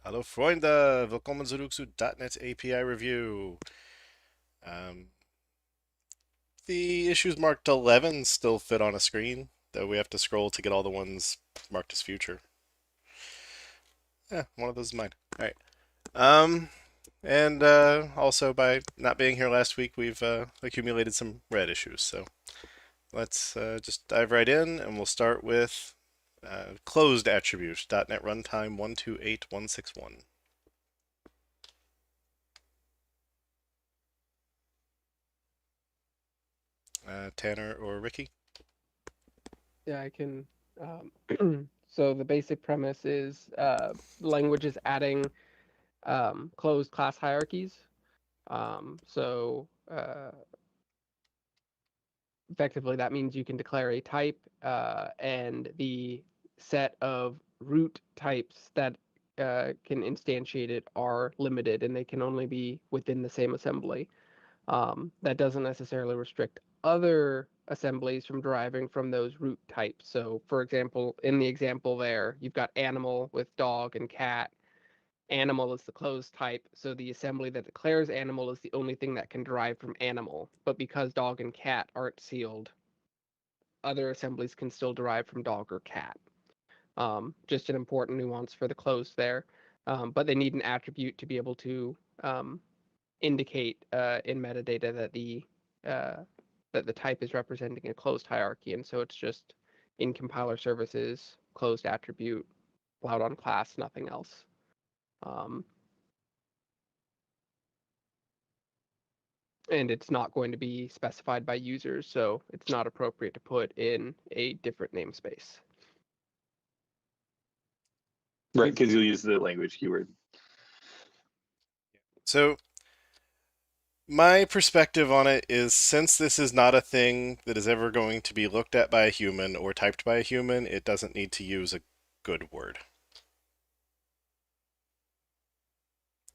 Hallo Freunde, willkommen zurück zu .NET API Review. Um, the issues marked 11 still fit on a screen, though we have to scroll to get all the ones marked as future. Yeah, one of those is mine. Alright. Um, and also by not being here last week, we've accumulated some red issues, so let's just dive right in, and we'll start with closed attribute, .NET Runtime 128161. Tanner or Ricky? Yeah, I can. So the basic premise is language is adding closed class hierarchies. So effectively, that means you can declare a type, and the set of root types that can instantiate it are limited, and they can only be within the same assembly. That doesn't necessarily restrict other assemblies from deriving from those root types. So, for example, in the example there, you've got animal with dog and cat. Animal is the closed type, so the assembly that declares animal is the only thing that can derive from animal. But because dog and cat aren't sealed, other assemblies can still derive from dog or cat. Just an important nuance for the closed there. But they need an attribute to be able to um, indicate in metadata uh, that the type is representing a closed hierarchy, and so it's just in compiler services closed attribute allowed on class, nothing else. Um, and it's not going to be specified by users, so it's not appropriate to put in a different namespace. Right, because you'll use the language keyword. So my perspective on it is, since this is not a thing that is ever going to be looked at by a human or typed by a human, it doesn't need to use a good word.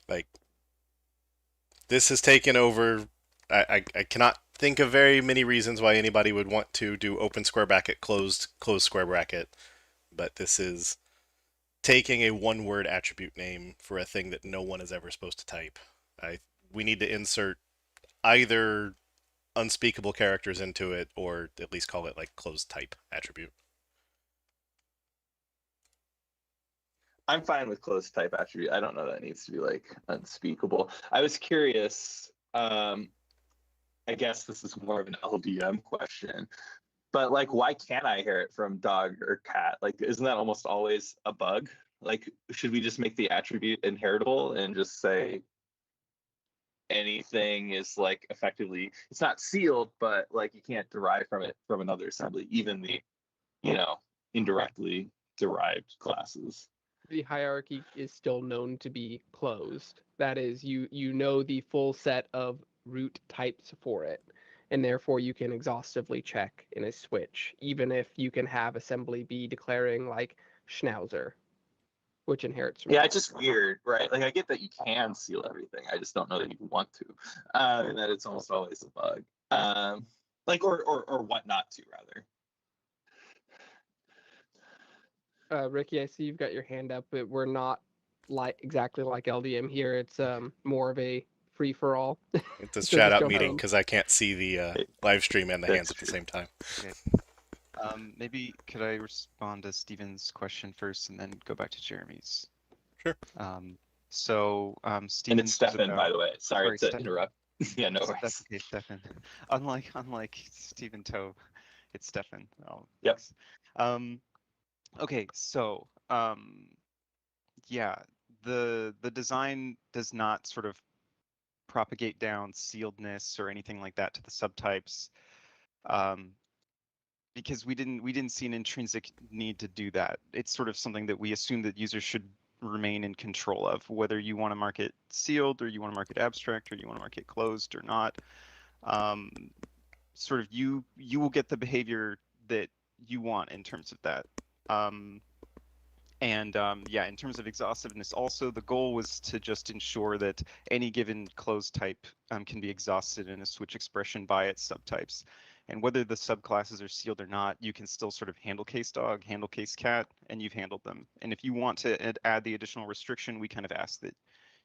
Like, this has taken over. I cannot think of very many reasons why anybody would want to do open square bracket, closed square bracket, but this is taking a one word attribute name for a thing that no one is ever supposed to type. We need to insert either unspeakable characters into it, or at least call it like closed type attribute. I'm fine with closed type attribute. I don't know that it needs to be like unspeakable. I was curious. I guess this is more of an LDM question, but like, why can't I hear it from dog or cat? Like, isn't that almost always a bug? Like, should we just make the attribute inheritable and just say anything is like effectively, it's not sealed, but like you can't derive from it from another assembly, even the, you know, indirectly derived classes. The hierarchy is still known to be closed. That is, you know the full set of root types for it, and therefore you can exhaustively check in a switch, even if you can have assembly be declaring like Schnauzer, which inherits from Yeah, it's dog. just weird, right? Like I get that you can seal everything. I just don't know that you want to, and that it's almost always a bug. Like or what not to rather. Ricky, I see you've got your hand up, but we're not like exactly like LDM here. It's more of a free for all. It's a So chat just out jump meeting in. because I can't see the live stream and the hands That's at the true. same time. Okay. Maybe could I respond to Steven's question first and then go back to Jeremy's? Sure. And it's Steven's was Stefan, by about, the way. Sorry sorry, to interrupt. Yeah, no That's worries. okay, Stefan. Unlike Steven Toe, it's Stefan. Oh, Yep. thanks. Um, okay, so yeah, the design does not sort of propagate down sealedness or anything like that to the subtypes. Um, because we didn't see an intrinsic need to do that. It's sort of something that we assume that users should remain in control of, whether you want to mark it sealed or you want to mark it abstract or you want to mark it closed or not. Um, Sort of you will get the behavior that you want in terms of that. Um, yeah, in terms of exhaustiveness, also the goal was to just ensure that any given closed type can be exhausted in a switch expression by its subtypes. And whether the subclasses are sealed or not, you can still sort of handle case dog, handle case cat, and you've handled them. And if you want to add the additional restriction, we kind of ask that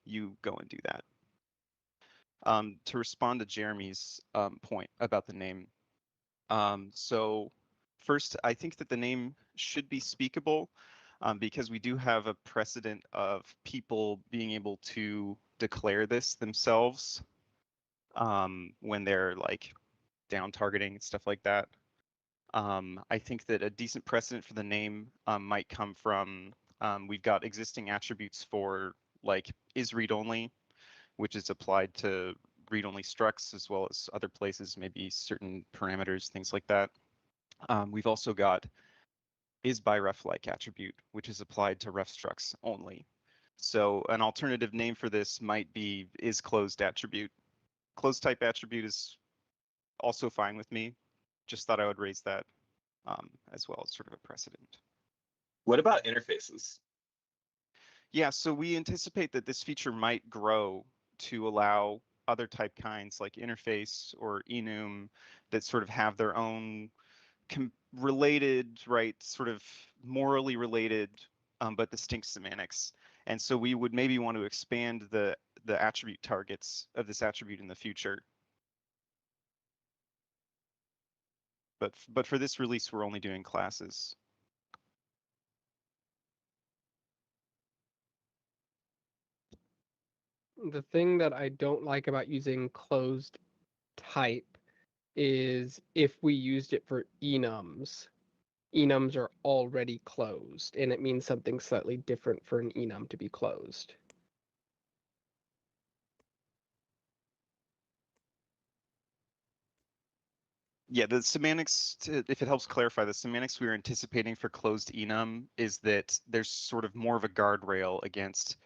you go and do that. To respond to Jeremy's point about the name. So first, I think that the name should be speakable because we do have a precedent of people being able to declare this themselves when they're like down targeting and stuff like that. I think that a decent precedent for the name might come from we've got existing attributes for like is read only, which is applied to read-only structs as well as other places, maybe certain parameters, things like that. We've also got is by ref-like attribute, which is applied to ref structs only. So an alternative name for this might be is closed attribute. Closed type attribute is also fine with me. Just thought I would raise that as well as sort of a precedent. What about interfaces? Yeah, so we anticipate that this feature might grow to allow other type kinds like interface or enum that sort of have their own related, right, sort of morally related, but distinct semantics. And so we would maybe want to expand the attribute targets of this attribute in the future. But for this release, we're only doing classes. The thing that I don't like about using closed type is if we used it for enums, enums are already closed, and it means something slightly different for an enum to be closed. Yeah, the semantics, if it helps clarify, the semantics we were anticipating for closed enum is that there's sort of more of a guardrail against,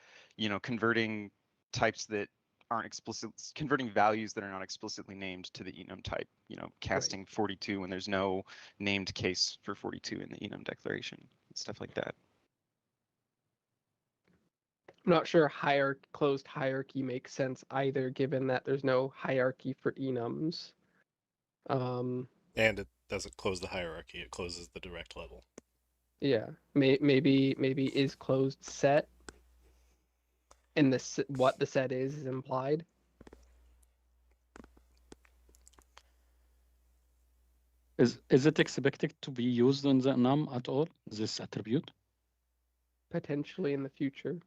converting types that aren't explicit, converting values that are not explicitly named to the enum type, casting 42 when there's no named case for 42 in the enum declaration, and stuff like that. I'm not sure closed hierarchy makes sense either, given that there's no hierarchy for enums. And it doesn't close the hierarchy, it closes the direct level. Yeah, maybe is closed set, and what the set is implied. Is it expected to be used in the enum at all, this attribute? Potentially in the future.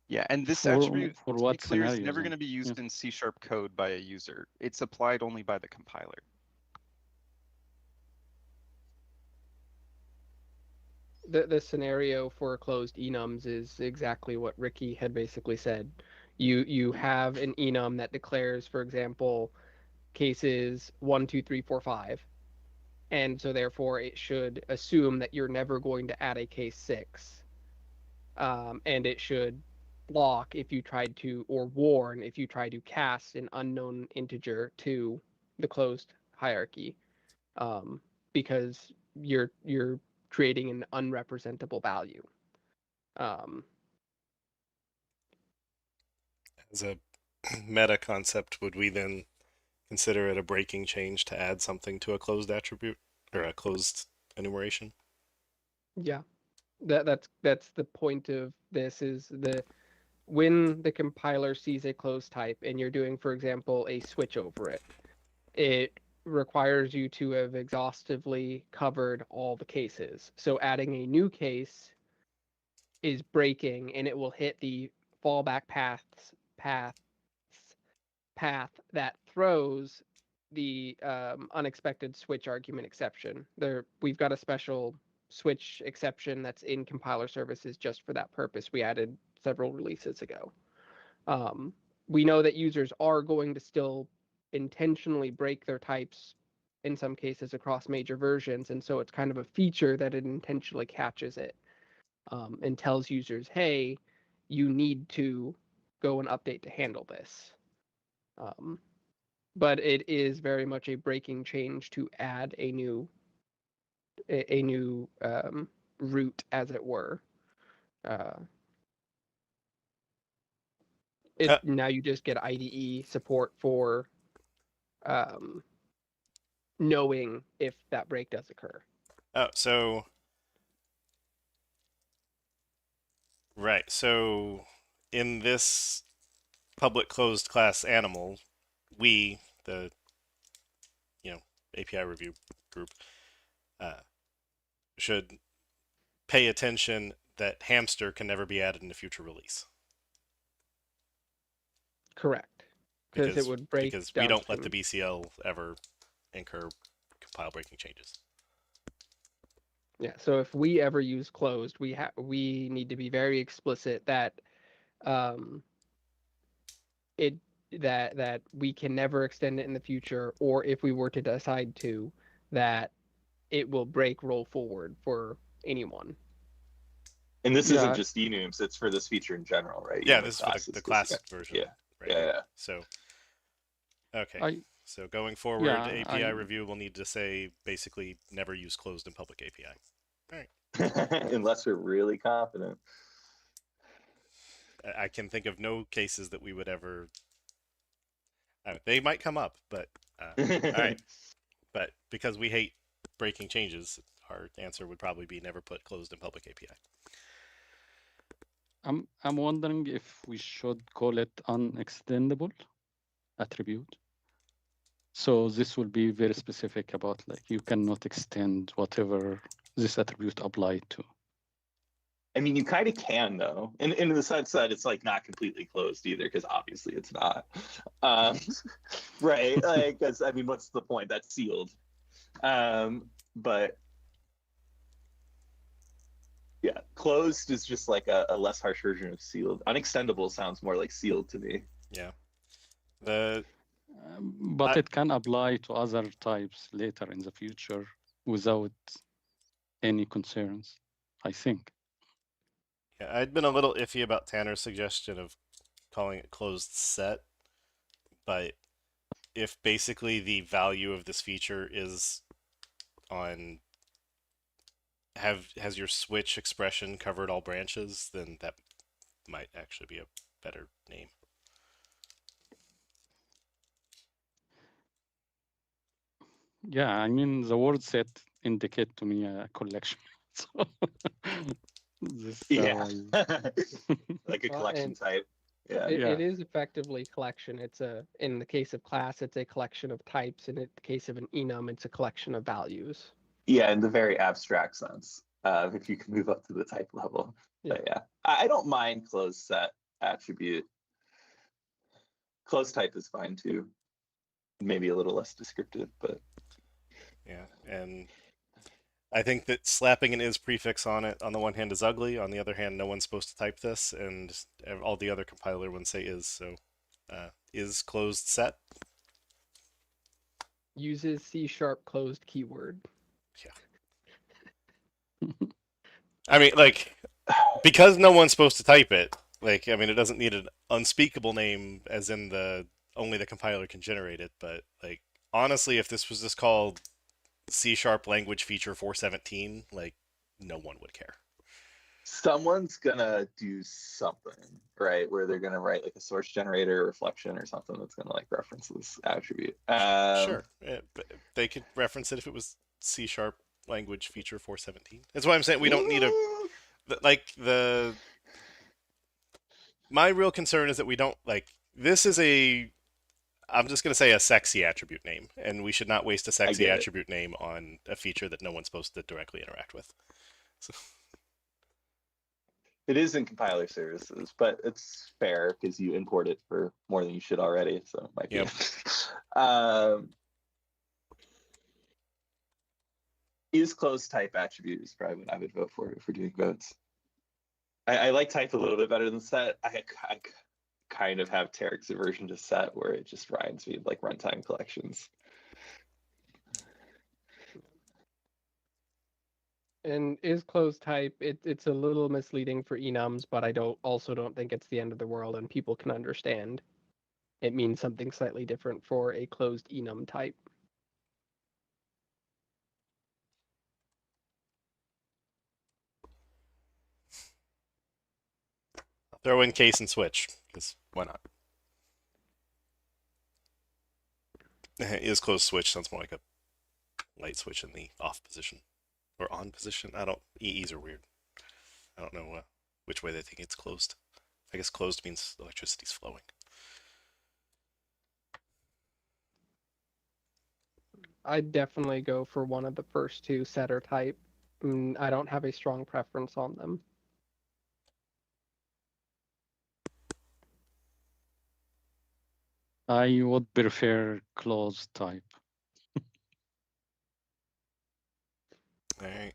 Yeah, and this For attribute, to be what clear, is scenarios never then? going to be used Yeah. in C# code by a user. It's applied only by the compiler. The scenario for closed enums is exactly what Ricky had basically said. You have an enum that declares, for example, cases 1, 2, 3, 4, 5, and so therefore it should assume that you're never going to add a case 6, and it should block if you tried to, or warn if you try to cast an unknown integer to the closed hierarchy, because you're creating an unrepresentable value. As a meta concept, would we then consider it a breaking change to add something to a closed attribute or a closed enumeration? Yeah, that's the point of this, is when the compiler sees a closed type and you're doing, for example, a switch over it, it requires you to have exhaustively covered all the cases. So adding a new case is breaking, and it will hit the fallback path that throws the unexpected switch argument exception. We've got a special switch exception that's in compiler services just for that purpose. We added several releases ago. We know that users are going to still intentionally break their types in some cases across major versions, and so it's kind of a feature that it intentionally catches it, and tells users, hey, you need to go and update to handle this. But it is very much a breaking change to add a new root, as it were. Now you just get IDE support for knowing if that break does occur. Oh, so right. So in this public closed class animal, we, the API review group, should pay attention that hamster can never be added in a future release Correct. Because it would break because we don't let the downstream. BCL ever incur compile breaking changes. Yeah. So if we ever use closed, we need to be very explicit that um, it that we can never extend it in the future, or if we were to decide to, that it will break roll forward for anyone. And this Yeah. isn't just enums, it's for this feature in general, right? Yeah, Even this is for classes, the 'cause class you got- version. Yeah. Right Yeah, here. yeah. So, okay. I So going forward, Yeah, API I- review will need to say basically never use closed in public API. Unless we're really confident. I can think of no cases that we would ever. They might come up, but all right. But because we hate breaking changes, our answer would probably be never put closed in public API. I'm wondering if we should call it unextendable attribute. So this will be very specific about like you cannot extend whatever this attribute applied to. I mean, you kind of can though, and in the sense that it's like not completely closed either, because obviously it's not. Right? Like, because I mean, what's the point? That's sealed. But yeah, closed is just like a less harsh version of sealed. Unextendable sounds more like sealed to me. Yeah. The But I- it can apply to other types later in the future without any concerns, I think. Yeah, I'd been a little iffy about Tanner's suggestion of calling it closed set, but if basically the value of this feature is on has your switch expression covered all branches, then that might actually be a better name. Yeah, I mean the word set indicate to me a collection. So this is how Yeah. I- Like a Well, collection and type. Yeah. It, Yeah. it is effectively collection. It's in the case of class, it's a collection of types, and in the case of an enum, it's a collection of values. Yeah, in the very abstract sense. If you can move up to the type level. But yeah, I don't mind closed set attribute. Closed type is fine too. Maybe a little less descriptive, but Yeah, and I think that slapping an is prefix on it on the one hand is ugly. On the other hand, no one's supposed to type this, and all the other compiler ones say is. So, is closed set. Uses C# closed keyword. I mean, like, because no one's supposed to type it. Like, I mean, it doesn't need an unspeakable name, as in the only the compiler can generate it. But like, honestly, if this was just called C# language feature 417, like, no one would care. someone's gonna do something, right? Where they're gonna write like a source generator reflection or something that's gonna like reference this attribute. Sure, but they could reference it if it was C# language feature 417. That's why I'm saying we don't need a My real concern is that we don't this is I'm just gonna say a sexy attribute name, and we should not waste a sexy get it. attribute name on a feature that no one's supposed to directly interact with. So, It is in compiler services, but it's fair because you import it for more than you should already. So it might be. Yep. Is closed type attribute is probably what I would vote for if we're doing votes. I like type a little bit better than set. I kind of have Tarek's aversion to set where it just reminds me of like runtime collections. And is closed type, it's a little misleading for enums, but I also don't think it's the end of the world, and people can understand. It means something slightly different for a closed enum type. I'll throw in case and switch, because why not? Is closed switch sounds more like a light switch in the off position or on position. I don't. EEs are weird. I don't know which way they think it's closed. I guess closed means electricity's flowing. I'd definitely go for one of the first two, set or type. I don't have a strong preference on them. I would prefer closed type. All right.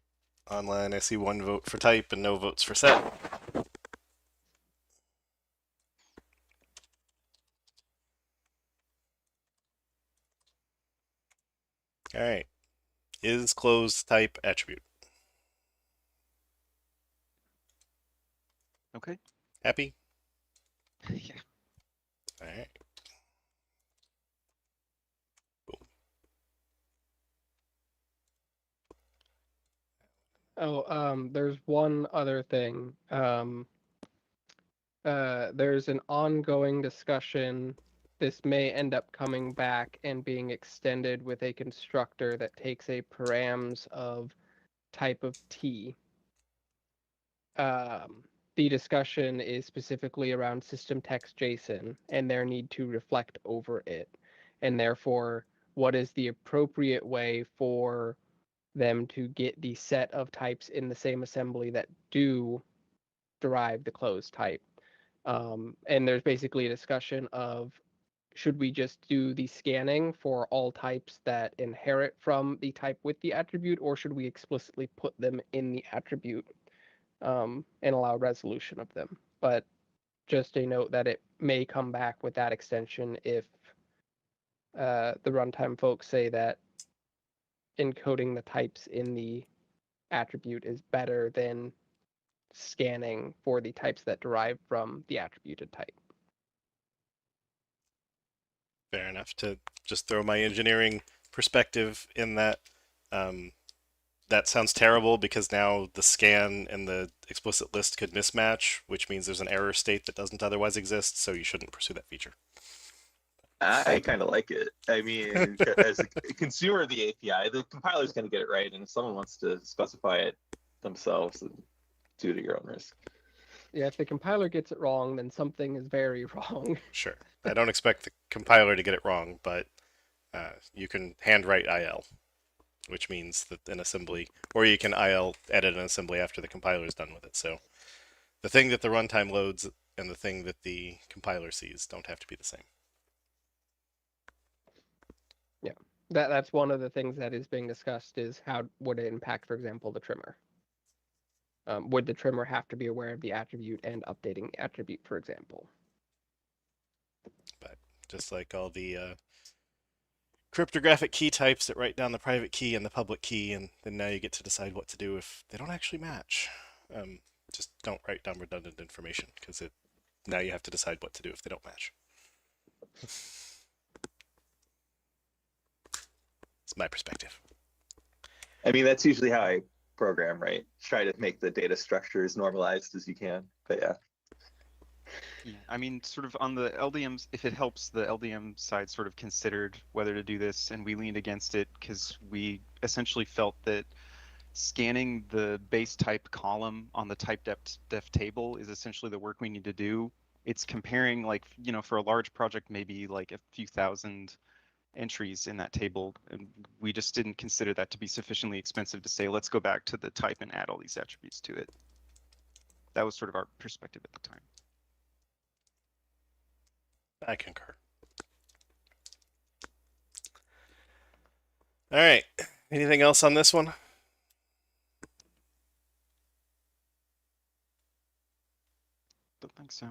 Online, I see 1 vote for type and no votes for set. All right. Is closed type attribute? Okay. Happy? Yeah. All right. Oh, there's one other thing. There's an ongoing discussion. This may end up coming back and being extended with a constructor that takes a params of type of T. The discussion is specifically around system text JSON and their need to reflect over it, and therefore what is the appropriate way for them to get the set of types in the same assembly that do derive the closed type. And there's basically a discussion of, should we just do the scanning for all types that inherit from the type with the attribute, or should we explicitly put them in the attribute and allow resolution of them? But just a note that it may come back with that extension if the runtime folks say that encoding the types in the attribute is better than scanning for the types that derive from the attributed type. Fair enough. To just throw my engineering perspective in that. That sounds terrible because now the scan and the explicit list could mismatch, which means there's an error state that doesn't otherwise exist, so you shouldn't pursue that feature. I kind of like it. I mean, as a consumer of the API, the compiler's going to get it right, and if someone wants to specify it themselves, do it at your own risk. Yeah, if the compiler gets it wrong, then something is very wrong. Sure. I don't expect the compiler to get it wrong, but you can handwrite IL, which means that an assembly, or you can IL edit an assembly after the compiler is done with it. So the thing that the runtime loads and the thing that the compiler sees don't have to be the same. Yeah, that's one of the things that is being discussed is how would it impact, for example, the trimmer? Would the trimmer have to be aware of the attribute and updating the attribute, for example? But just like all the cryptographic key types that write down the private key and the public key, and then now you get to decide what to do if they don't actually match. Just don't write down redundant information because now you have to decide what to do if they don't match. It's my perspective. I mean, that's usually how I program, right? Try to make the data structure as normalized as you can. But yeah. Yeah, I mean, sort of on the LDMs, if it helps, the LDM side sort of considered whether to do this, and we leaned against it because we essentially felt that scanning the base type column on the type def table is essentially the work we need to do. It's comparing, like, you know, for a large project, maybe like a few thousand entries in that table, and we just didn't consider that to be sufficiently expensive to say, let's go back to the type and add all these attributes to it. That was sort of our perspective at the time. I concur. All right. Anything else on this one? Don't think so.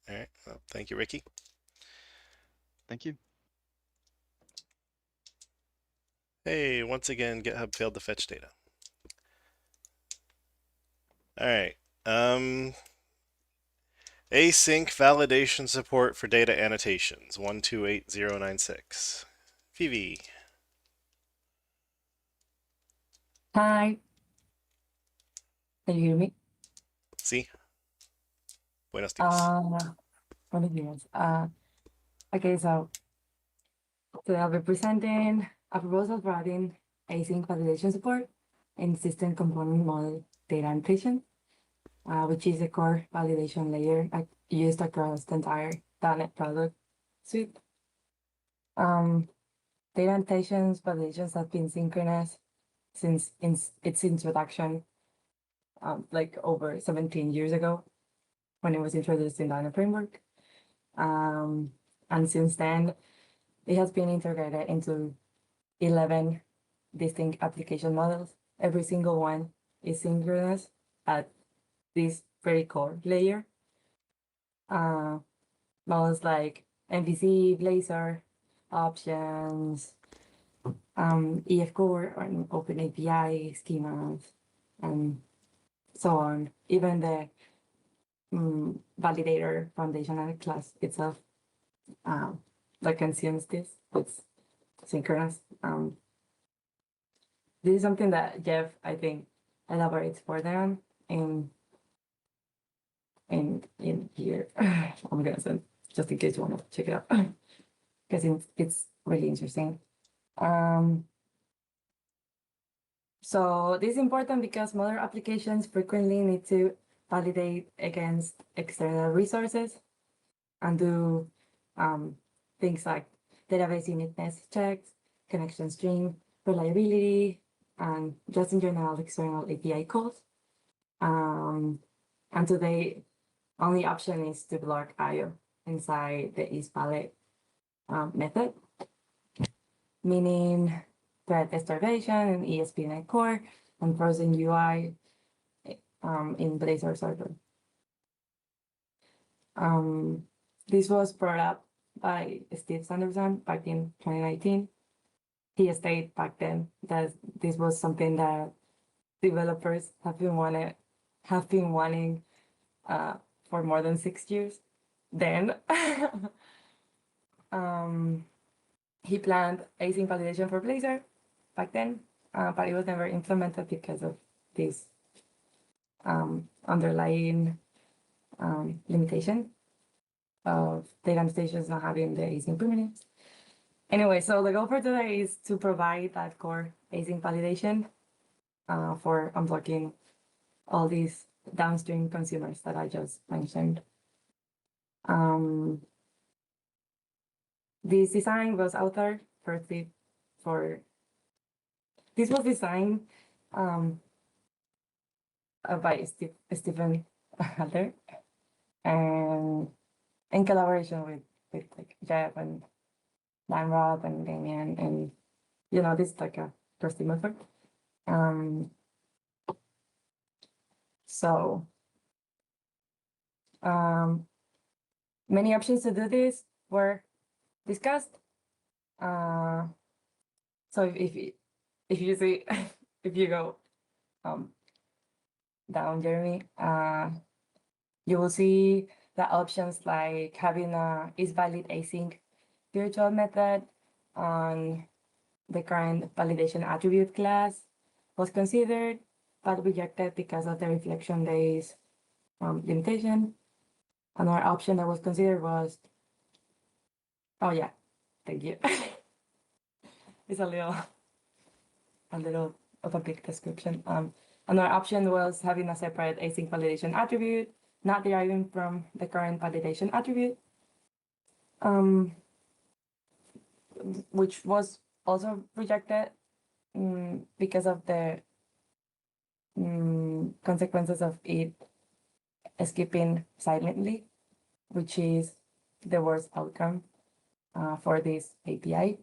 All right. Well, thank you, Ricky. Thank you. Hey, once again, GitHub failed to fetch data. All right. Async validation support for data annotations 128096. Phoebe. Hi. Can you hear me? See? Buenos dias. Buenos dias. Okay, so today I'll be presenting a proposal for adding async validation support in system component model data annotation, which is a core validation layer used across the entire .NET product suite. Data annotations validations have been synchronous since its introduction, like over 17 years ago, when it was introduced in .NET Framework. And since then, it has been integrated into 11 distinct application models. Every single one is synchronous at this very core layer. Models like MVC, Blazor, options, EF Core, and OpenAPI schemas, and so on. Even the validator foundational class itself that consumes this, it's synchronous. This is something that Jeff, I think, elaborates further on in here. I'm gonna send just in case you want to check it out because it's really interesting. So this is important because modern applications frequently need to validate against external resources and do things like database uniqueness checks, connection string, reliability, and just in general external API calls. And today, only option is to block IO inside the isValid method, meaning thread starvation in ESP.NET Core and frozen UI in Blazor server. This was brought up by Steve Sanderson back in 2019. He stated back then that this was something that developers have been wanting for more than 6 years. Then he planned async validation for Blazor back then, but it was never implemented because of this underlying limitation of data annotations not having the async primitives. Anyway, so the goal for today is to provide that core async validation for unblocking all these downstream consumers that I just mentioned. This design was authored firstly for, this was designed by Stephen Halter and in collaboration with like Jeff and Limrod and Damien, and this is like a first team effort. So many options to do this were discussed. So if you see if you go down, Jeremy, you will see the options like having a isValid async virtual method on the current validation attribute class was considered, but rejected because of the reflection days limitation. Another option that was considered was, oh yeah, thank you. It's a little of a big description. Another option was having a separate async validation attribute, not deriving from the current validation attribute, which was also rejected because of the consequences of it skipping silently, which is the worst outcome for this API.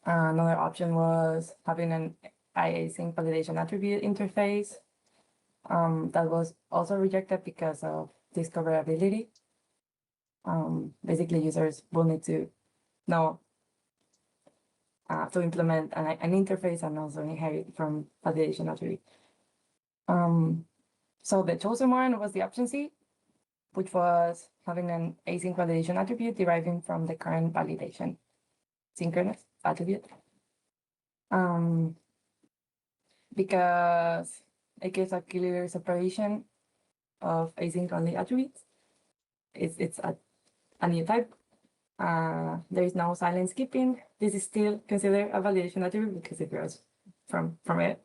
Another option was having an async validation attribute interface that was also rejected because of discoverability. Basically, users will need to know to implement an interface and also inherit from validation attribute. So the chosen one was the option C, which was having an async validation attribute deriving from the current validation synchronous attribute. Because it gives a clear separation of async only attributes. It's a new type. There is no silent skipping. This is still considered a validation attribute because it grows from it.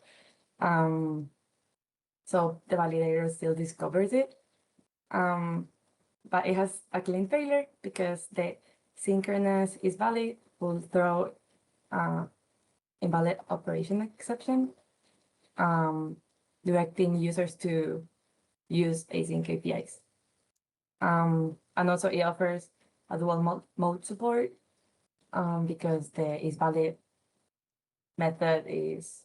So the validator still discovers it. But it has a clean failure because the synchronous is valid will throw invalid operation exception, directing users to use async APIs. And also it offers a dual mode support because the is valid method is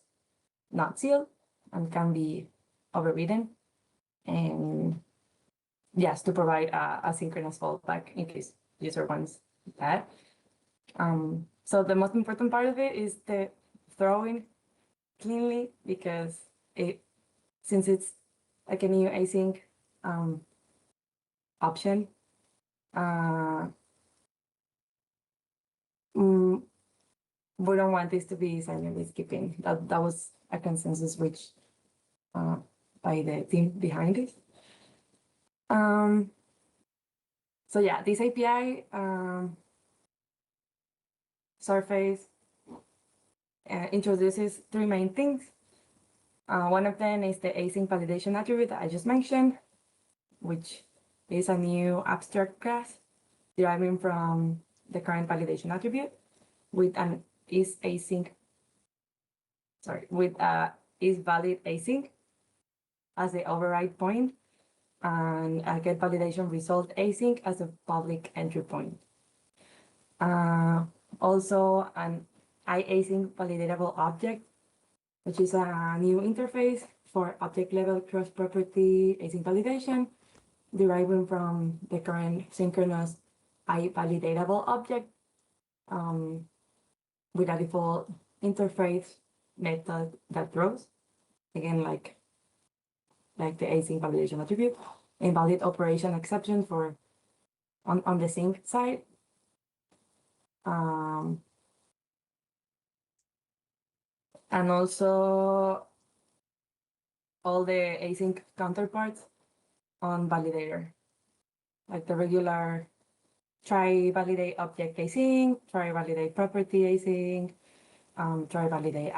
not sealed and can be overridden. And yes, to provide a synchronous fallback in case user wants that. So the most important part of it is the throwing cleanly because since it's like a new async option, we don't want this to be silently skipping. That was a consensus reached by the team behind it. So yeah, this API surface introduces three main things. One of them is the async validation attribute that I just mentioned, which is a new abstract class deriving from the current validation attribute with an is valid async as the override point and a get validation result async as a public entry point. Also an iAsync validatable object, which is a new interface for object level cross-property async validation, deriving from the current synchronous iValidatable object with a default interface method that throws, again, like the async validation attribute, invalid operation exception for on the sync side. And also all the async counterparts on validator, like the regular try validate object async, try validate property async, try validate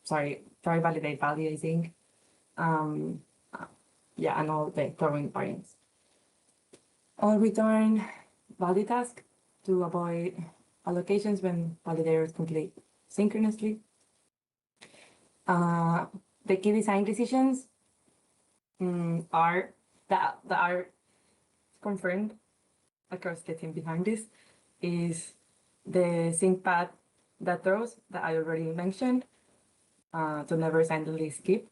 try validate value async. Yeah, and all the throwing variants. All return valid task to avoid allocations when validators complete synchronously. The key design decisions are that are confirmed across the team behind this is the sync path that throws that I already mentioned to never silently skip.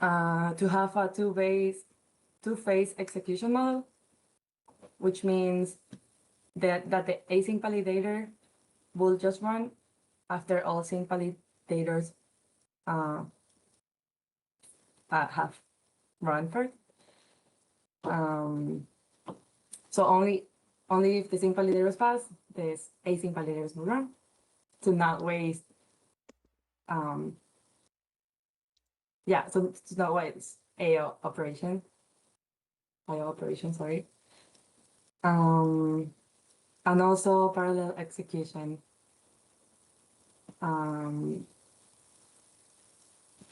To have a two-phase execution model, which means that the async validator will just run after all sync validators have run first. So only if the sync validators pass, the async validators will run to not waste. So to not waste IO operation, sorry. And also parallel execution.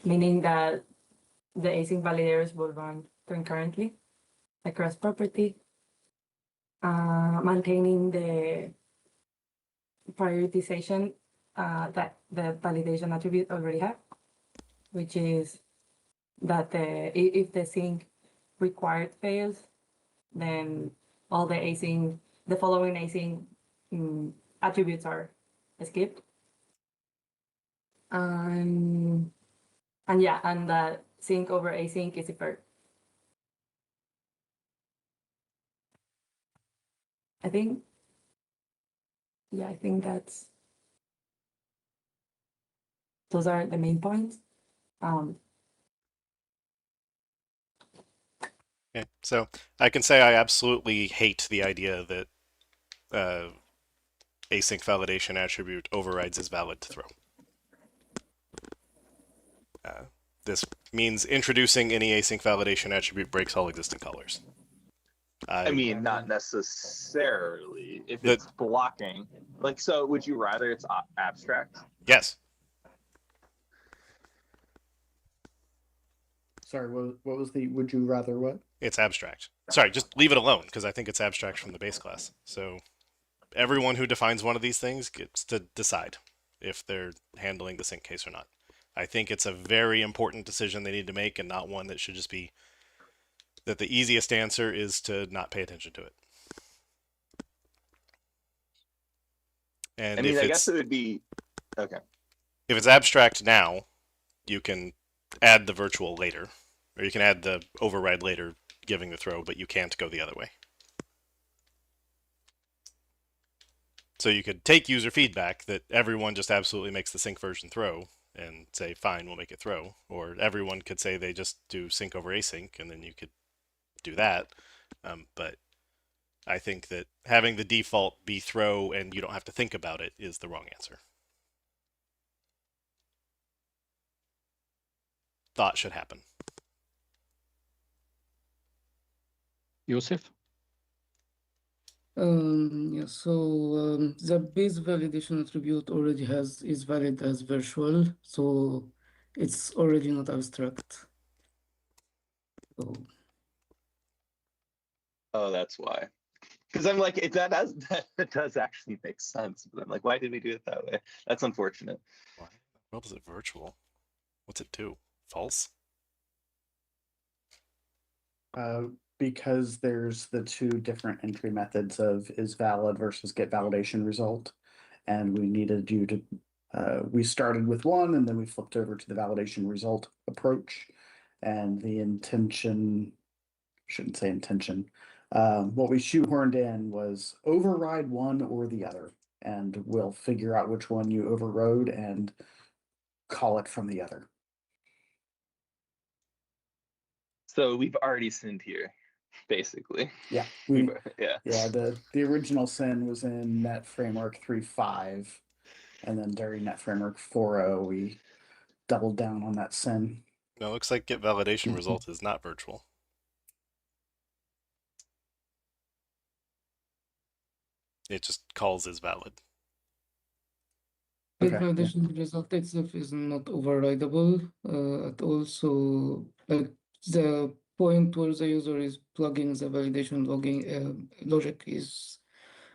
Meaning that the async validators will run concurrently across property, maintaining the prioritization that the validation attribute already have, which is that if the sync required fails, then all the following async attributes are skipped. And that sync over async is deferred. I think those are the main points. Yeah, so I can say I absolutely hate the idea that async validation attribute overrides is valid to throw. This means introducing any async validation attribute breaks all existing colors. I mean, not necessarily. If The- it's blocking, like, so would you rather it's abstract? yes. Sorry, what was the would you rather what? It's abstract. Sorry, just leave it alone because I think it's abstract from the base class. So everyone who defines one of these things gets to decide if they're handling the sync case or not. I think it's a very important decision they need to make and not one that should just be that the easiest answer is to not pay attention to it. And I mean, if I it's guess it would be okay. if it's abstract now, you can add the virtual later, or you can add the override later, giving the throw, but you can't go the other way. So you could take user feedback that everyone just absolutely makes the sync version throw and say, fine, we'll make it throw. Or everyone could say they just do sync over async, and then you could do that. But I think that having the default be throw and you don't have to think about it is the wrong answer. Thought should happen. Yusuf? Yeah, so the base validation attribute already is valid as virtual, so it's already not abstract. So Oh, that's why. Because I'm like, that does actually make sense. But I'm like, why did we do it that way? That's unfortunate. Why in the world is it virtual? What's it do? False? Because there's the two different entry methods of is valid versus get validation result. And we needed you to, we started with one and then we flipped over to the validation result approach. And the intention, shouldn't say intention, what we shoehorned in was override one or the other. And we'll figure out which one you overrode and call it from the other. So we've already sinned here, basically. Yeah, Yeah. yeah, the original sin was in Net Framework 3.5, and then during Net Framework 4.0, we doubled down on that sin. No, it looks like get validation result is not virtual. It just calls is valid. the Okay, yeah. validation result itself is not overridable at all. So like the point where the user is plugging the validation logging logic is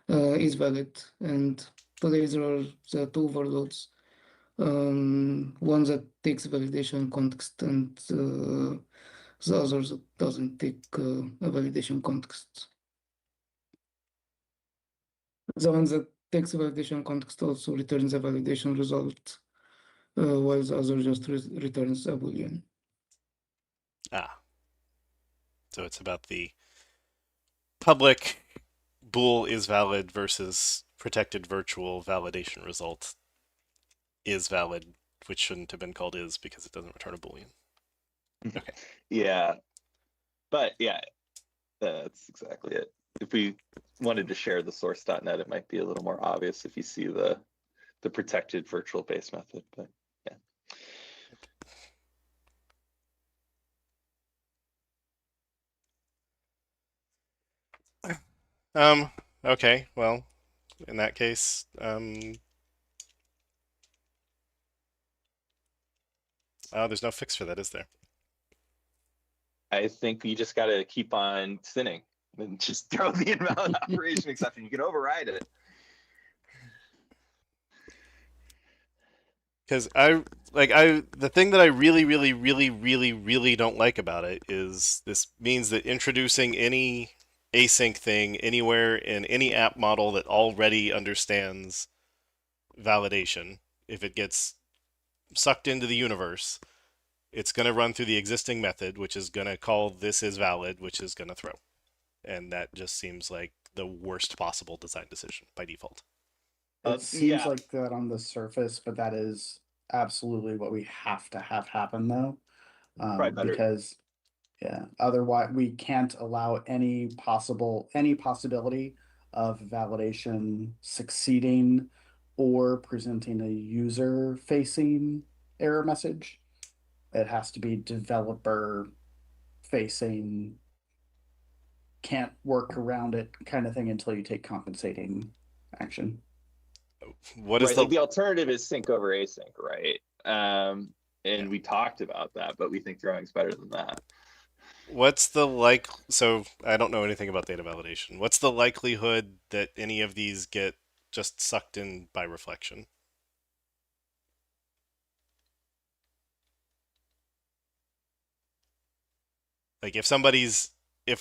valid, and these are the two overloads. One that takes validation context and the other that doesn't take a validation context. The one that takes a validation context also returns a validation result, while the other just returns a boolean. Ah. So it's about the public bool is valid versus protected virtual validation result is valid, which shouldn't have been called is because it doesn't return a boolean. Okay. Yeah. But yeah, that's exactly it. If we wanted to share the source.net, it might be a little more obvious if you see the protected virtual base method, but yeah. Okay, well, in that case, there's no fix for that, is there? I think you just got to keep on sinning and just throw the invalid operation exception. You can override it. Because the thing that I really don't like about it is this means that introducing any async thing anywhere in any app model that already understands validation, if it gets sucked into the universe, it's going to run through the existing method, which is going to call this is valid, which is going to throw. And that just seems like the worst possible design decision by default. It seems Yeah. like that on the surface, but that is absolutely what we have to have happen though. Probably better. Because yeah, otherwise we can't allow any possibility of validation succeeding or presenting a user facing error message. It has to be developer facing can't work around it kind of thing until you take compensating action. What is right, the like the alternative is sync over async, right? And Yeah. we talked about that, but we think throwing's better than that. what's the so I don't know anything about data validation. What's the likelihood that any of these get just sucked in by reflection? Like if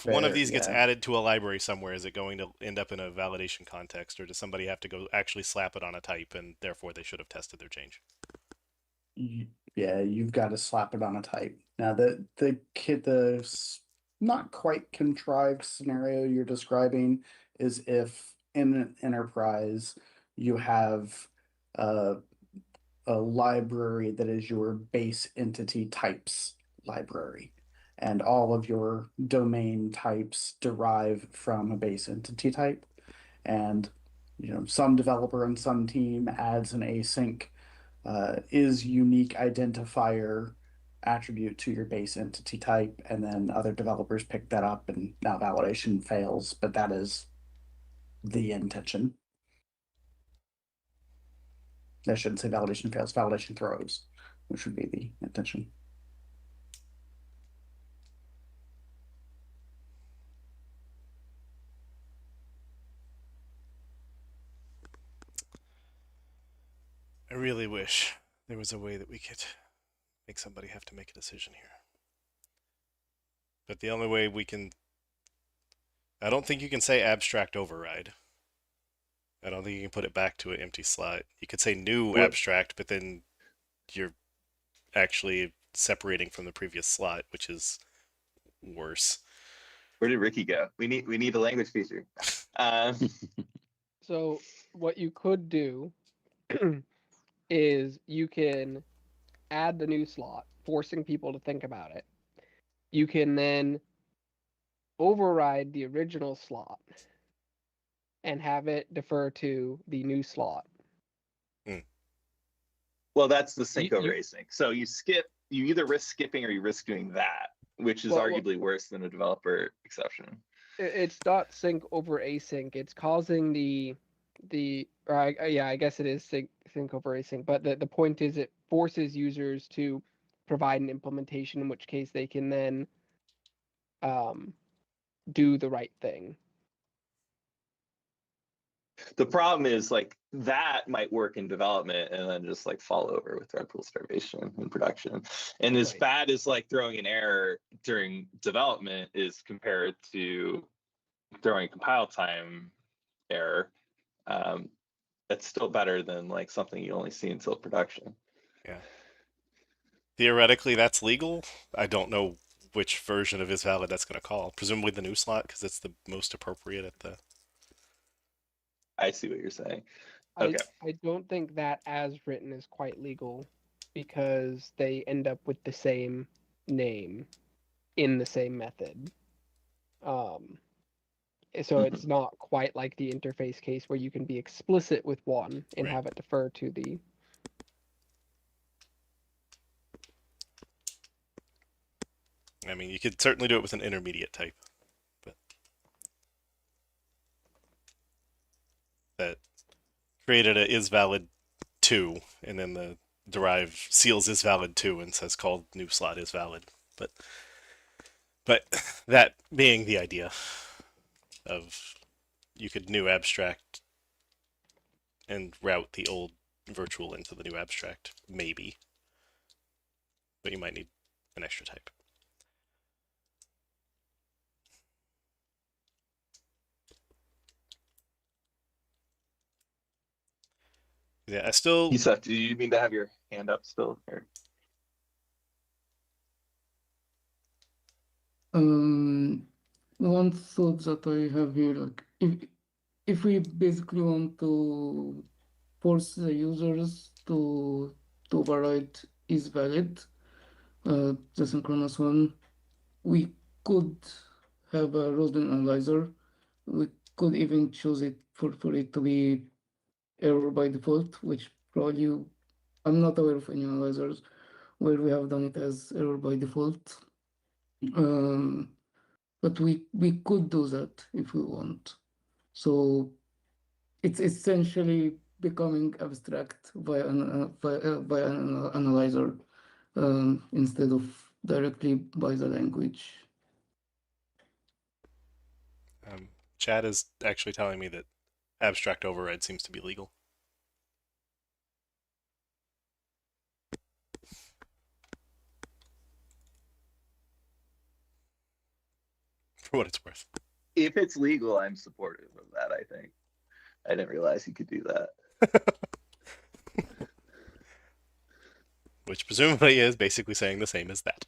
one of Fair, these gets yeah. added to a library somewhere, is it going to end up in a validation context, or does somebody have to go actually slap it on a type and therefore they should have tested their change? Yeah, you've got to slap it on a type. Now not quite contrived scenario you're describing is if in an enterprise you have a library that is your base entity types library, and all of your domain types derive from a base entity type, and some developer and some team adds an async is unique identifier attribute to your base entity type, and then other developers pick that up and now validation fails, but that is the intention. I shouldn't say validation fails, validation throws, which would be the intention. I really wish there was a way that we could make somebody have to make a decision here. But the only way we can... I don't think you can say abstract override. I don't think you can put it back to an empty slot. You could say new What- abstract, but then you're actually separating from the previous slot, which is worse. Where did Ricky go? We need a language feature. So what you could do is you can add the new slot, forcing people to think about it. You can then override the original slot and have it defer to the new slot. Well, that's the sync You- over you- async. So you either risk skipping or you risk doing that, which is Well, arguably worse than a developer exception. It's not sync over async. It's causing I guess it is sync over async. But the point is, it forces users to provide an implementation, in which case they can then do the right thing. The problem is like that might work in development and then just like fall over with thread pool starvation in production. And as Right. bad as like throwing an error during development is compared to throwing a compile time error, that's still better than like something you only see until production. Yeah. Theoretically, that's legal. I don't know which version of isValid that's going to call. Presumably the new slot, because it's the most appropriate at the... I see what you're saying. Okay. I don't think that as written is quite legal, because they end up with the same name in the same method. So it's not quite like the interface case where you can be explicit with one and Right. have it defer to the... I mean, you could certainly do it with an intermediate type, but that created a isValid2, and then the derive seals isValid2 and says called new slot isValid. But that being the idea of you could new abstract and route the old virtual into the new abstract, maybe. But you might need an extra type. Yeah, I still... Yusuf, do you mean to have your hand up still? Or... One thought that I have here, like if we basically want to force the users to override isValid, the synchronous one, we could have a rodent analyzer. We could even choose it for it to be error by default, which probably I'm not aware of any analyzers where we have done it as error by default. but we could do that if we want. So it's essentially becoming abstract via an analyzer instead of directly by the language. Chad is actually telling me that abstract override seems to be legal. For what it's worth. If it's legal, I'm supportive of that, I think. I didn't realize you could do that. Which presumably is basically saying the same as that.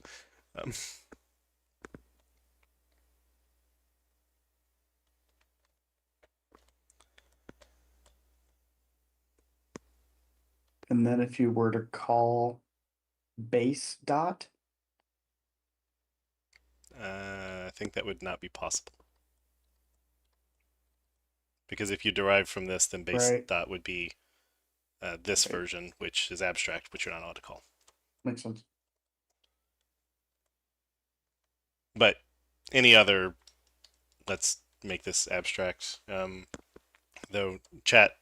And then if you were to call base dot, I think that would not be possible. Because if you derive from this, then base Right. dot would be this Right. version, which is abstract, which you're not allowed to call. makes sense. But any other, let's make this abstract. Though chat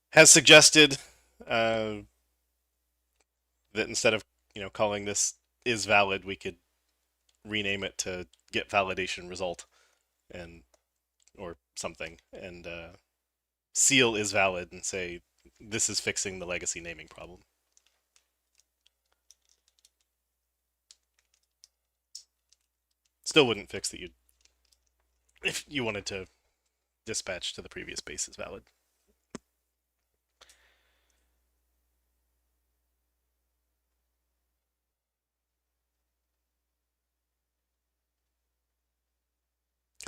has suggested that instead of calling this is valid, we could rename it to get validation result, and or something, and seal is valid, and say this is fixing the legacy naming problem. Still wouldn't fix that if you wanted to dispatch to the previous base is valid.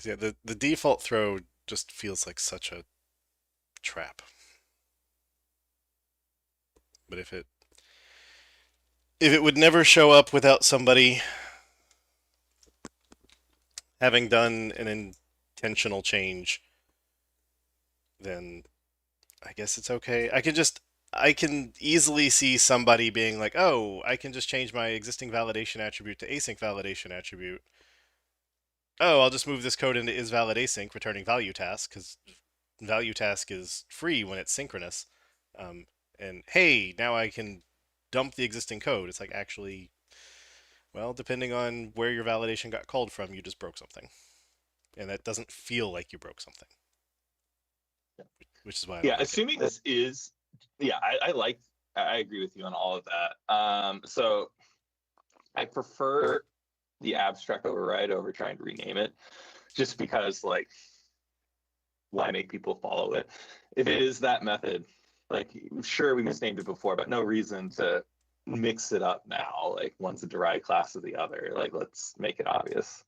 Yeah, the default throw just feels like such a trap. But if it would never show up without somebody having done an intentional change, then I guess it's okay. I can easily see somebody being like, oh, I can just change my existing validation attribute to async validation attribute. Oh, I'll just move this code into isValidAsync, returning value task, because value task is free when it's synchronous. And hey, now I can dump the existing code. It's like, actually, well, depending on where your validation got called from, you just broke something. And that doesn't feel like you broke something. Which is why I don't like assuming it. this is, I agree with you on all of that. So I prefer the abstract override over trying to rename it, just because, like, why make people follow it? If it is that method, like, sure, we misnamed it before, but no reason to mix it up now. Like, one's a derived class of the other. Like, let's make it obvious.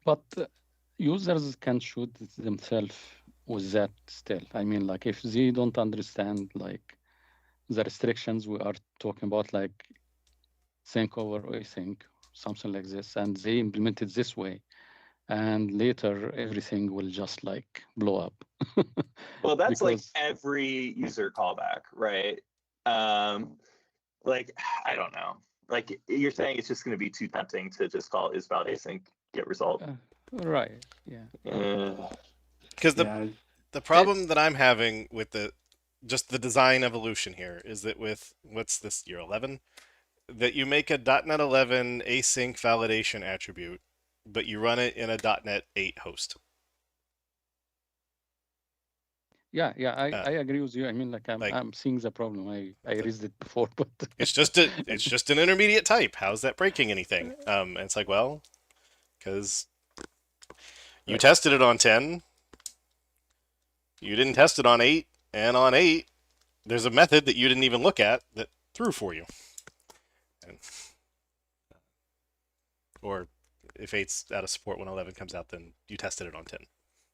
But users can shoot themselves with that still. I mean, like, if they don't understand like the restrictions we are talking about, like sync over async, something like this, and they implement it this way, and later everything will just like blow up. Well, that's like Because every user callback, right? Like, I don't know. Like, you're saying it's just going to be too tempting to just call isValidAsync get result. right, yeah. Because Yeah, the problem that I'm having with the design evolution here is that with what's this, year 11, that you make a .NET 11 async validation attribute, but you run it in a .NET 8 host. Yeah, I agree with you. I mean, like, I'm seeing the problem. I raised it before, but it's just an intermediate type. How's that breaking anything? And it's like, well, because you tested it on 10, you didn't test it on 8, and on 8, there's a method that you didn't even look at that threw for you. Or if 8's out of support when 11 comes out, then you tested it on 10.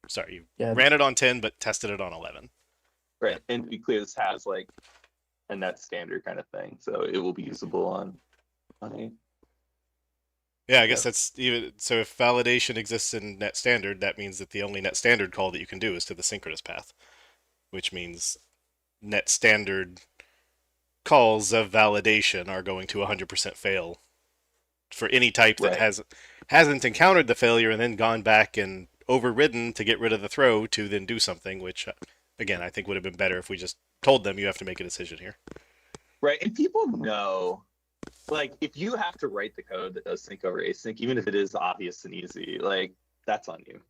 Sorry, you ran it on 10, but tested it on 11. Right, and to be clear, this has like a net standard kind of thing, so it will be usable on 8. Yeah, I guess that's even so. If validation exists in net standard, that means that the only net standard call that you can do is to the synchronous path, which means net standard calls of validation are going to 100% fail for any type that Right. hasn't encountered the failure and then gone back and overridden to get rid of the throw to then do something, which again I think would have been better if we just told them you have to make a decision here. Right. And people know, like, if you have to write the code that does sync over async, even if it is obvious and easy, like, that's on you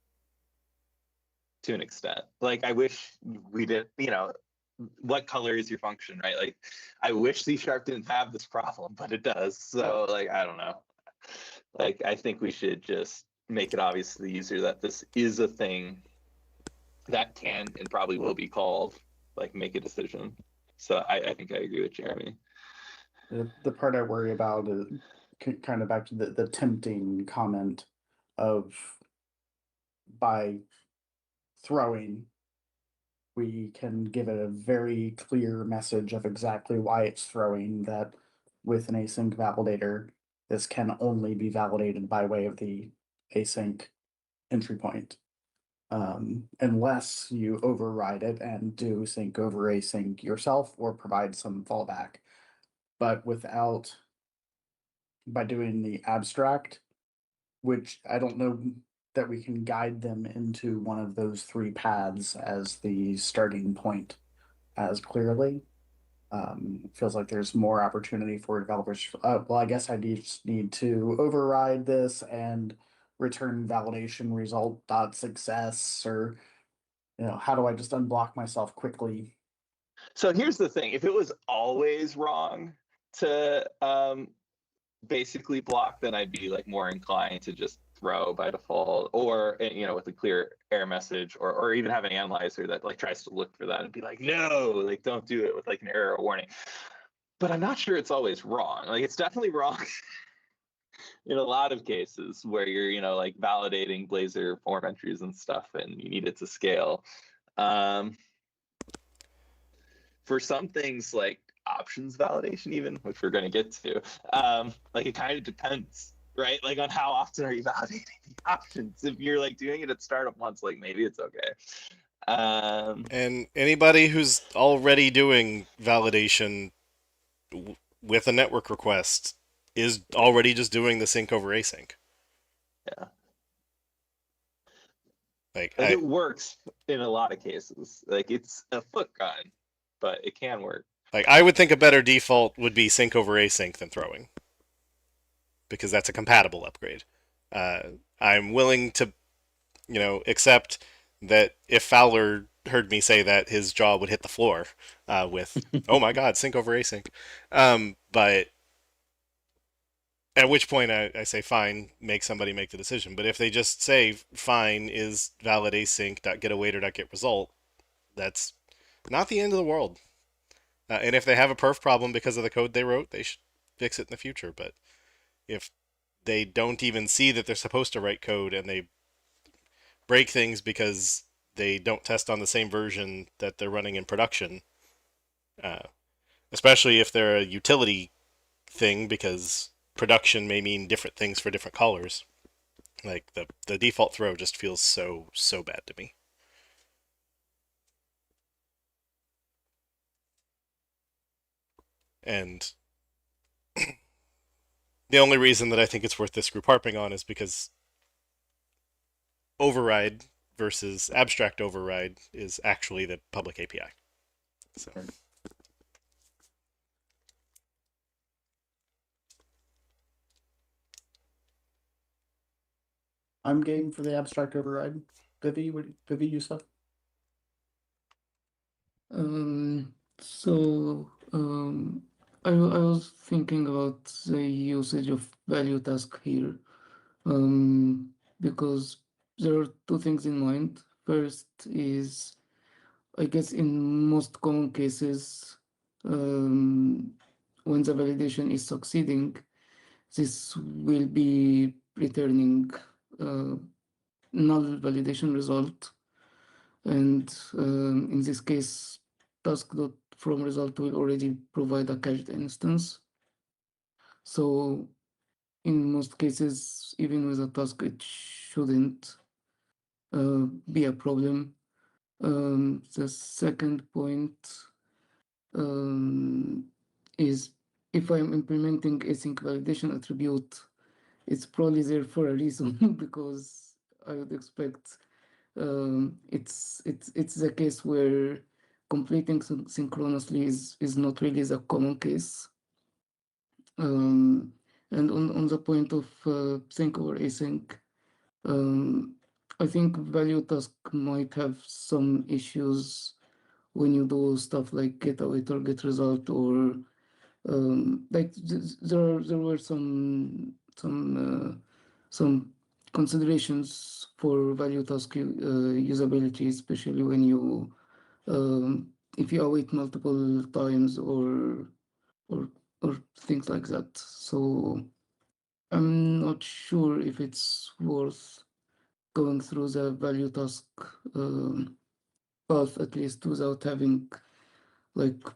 to an extent. Like, I wish we did, what color is your function, right? Like, I wish C# didn't have this problem, but it does. So, like, I don't know. Like, I think we should just make it obvious to the user that this is a thing that can and probably will be called, like, make a decision. So I think I agree with Jeremy. The part I worry about is kind of back to the tempting comment of by throwing, we can give it a very clear message of exactly why it's throwing, that with an async validator, this can only be validated by way of the async entry point. Unless you override it and do sync over async yourself or provide some fallback. But by doing the abstract, which I don't know that we can guide them into one of those three paths as the starting point as clearly. Feels like there's more opportunity for developers. Well, I guess I just need to override this and return validation result dot success, or how do I just unblock myself quickly? So here's the thing: if it was always wrong to basically block, then I'd be like more inclined to just throw by default, or with a clear error message, or even have an analyzer that like tries to look for that and be like, no, like don't do it with like an error warning. But I'm not sure it's always wrong. Like, it's definitely wrong in a lot of cases where you're like validating Blazor form entries and stuff, and you need it to scale. For some things like options validation, even, which we're going to get to, like, it kind of depends, right? Like, on how often are you validating the options. If you're like doing it at startup once, like, maybe it's okay. And anybody who's already doing validation with a network request is already just doing the sync over async. Yeah. Like it works in a lot of cases. Like, it's a foot gun, but it can work. Like, I would think a better default would be sync over async than throwing, because that's a compatible upgrade. I'm willing to, accept that if Fowler heard me say that, his jaw would hit the floor with, oh my god, sync over async. But at which point I say, fine, make somebody make the decision. But if they just say, fine, is valid async.getAwaiter.getResult, result, that's not the end of the world. And if they have a perf problem because of the code they wrote, they should fix it in the future. But if they don't even see that they're supposed to write code and they break things because they don't test on the same version that they're running in production, especially if they're a utility thing, because production may mean different things for different callers. Like, the default throw just feels so bad to me. And the only reason that I think it's worth this group harping on is because override versus abstract override is actually the public API. So. I'm game for the abstract override. Vivi, Yusuf? I was thinking about the usage of value task here, because there are two things in mind. First is, I guess in most common cases, when the validation is succeeding, this will be returning null validation result. And in this case, task.from result will already provide a cached instance. So in most cases, even with a task, it shouldn't be a problem. The second point is if I'm implementing async validation attribute, it's probably there for a reason because I would expect it's the case where completing synchronously is not really the common case. And on the point of sync over async, I think value task might have some issues when you do stuff like get await or get result, or like there were some considerations for value task usability, especially when you if you await multiple times or or things like that. So I'm not sure if it's worth going through the value task path, at least without having like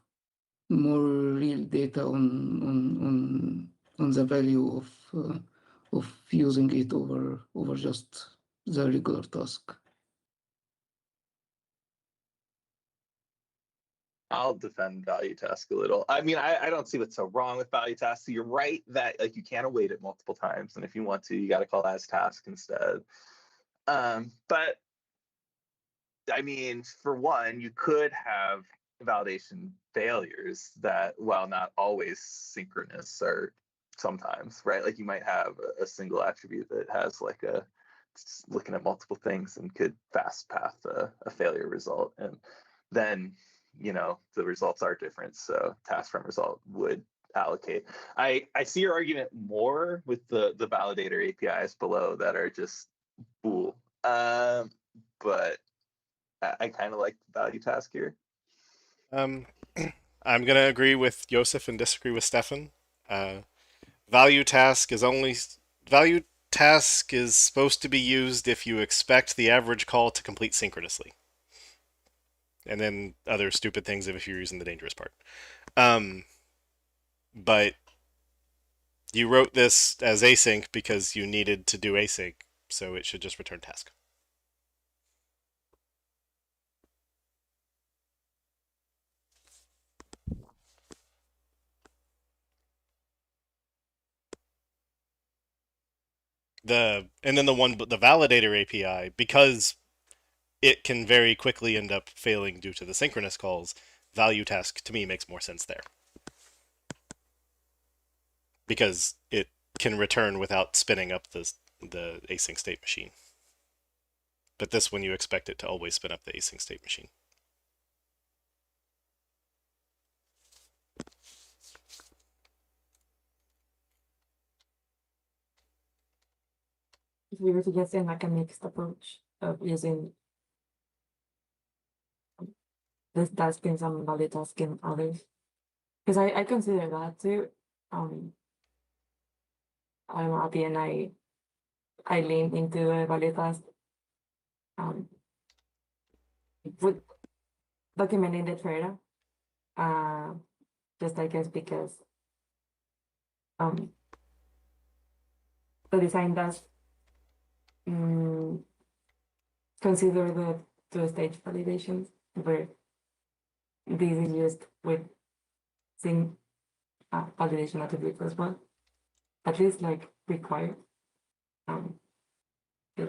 more real data on the value of using it over just the regular task. I'll defend value task a little. I mean, I don't see what's so wrong with value task. So you're right that like you can't await it multiple times, and if you want to, you got to call that as task instead. But I mean, for one, you could have validation failures that, while not always synchronous, are sometimes, right? Like you might have a single attribute that has like a looking at multiple things and could fast path a failure result, and then the results are different, so task from result would allocate. I see your argument more with the validator APIs below that are just bool, but I kind of like the value task here. I'm gonna agree with Joseph and disagree with Stefan. Value task is supposed to be used if you expect the average call to complete synchronously, and then other stupid things if you're using the dangerous part. But you wrote this as async because you needed to do async, so it should just return task. The validator API, because it can very quickly end up failing due to the synchronous calls, value task to me makes more sense there. Because it can return without spinning up the async state machine. But this one you expect it to always spin up the async state machine. If we were suggesting like a mixed approach of using this task in some value task in others, because I consider that too. I don't know, at the end I lean into a value task. With documenting it further. Just I guess because the design does consider the two-stage validations where this is used with sync validation attributes as well. At least like required. Yeah.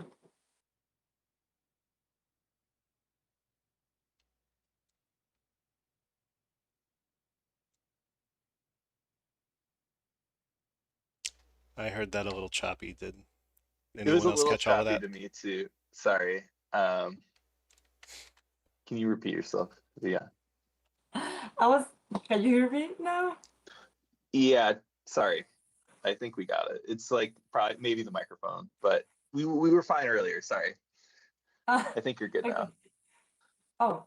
I heard that a little choppy. Did It was anyone a else little catch all of choppy that? to me too. Sorry. Can you repeat yourself? Yeah. Can you hear me now? Yeah. Sorry. I think we got it. It's like probably maybe the microphone, but we were fine earlier. Sorry. I think you're good Okay. now. Oh.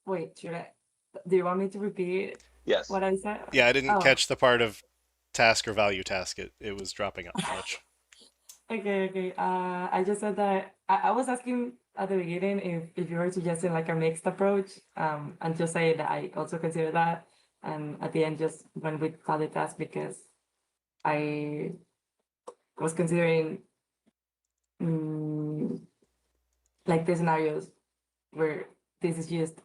Wait, do you want me to repeat Yes. what I said? Yeah, I didn't Oh. catch the part of task or value task. It was dropping off too much. Okay. I just said that I was asking at the beginning if you were suggesting like a mixed approach, and just say that I also consider that, and at the end just went with valid task because I was considering like the scenarios where this is used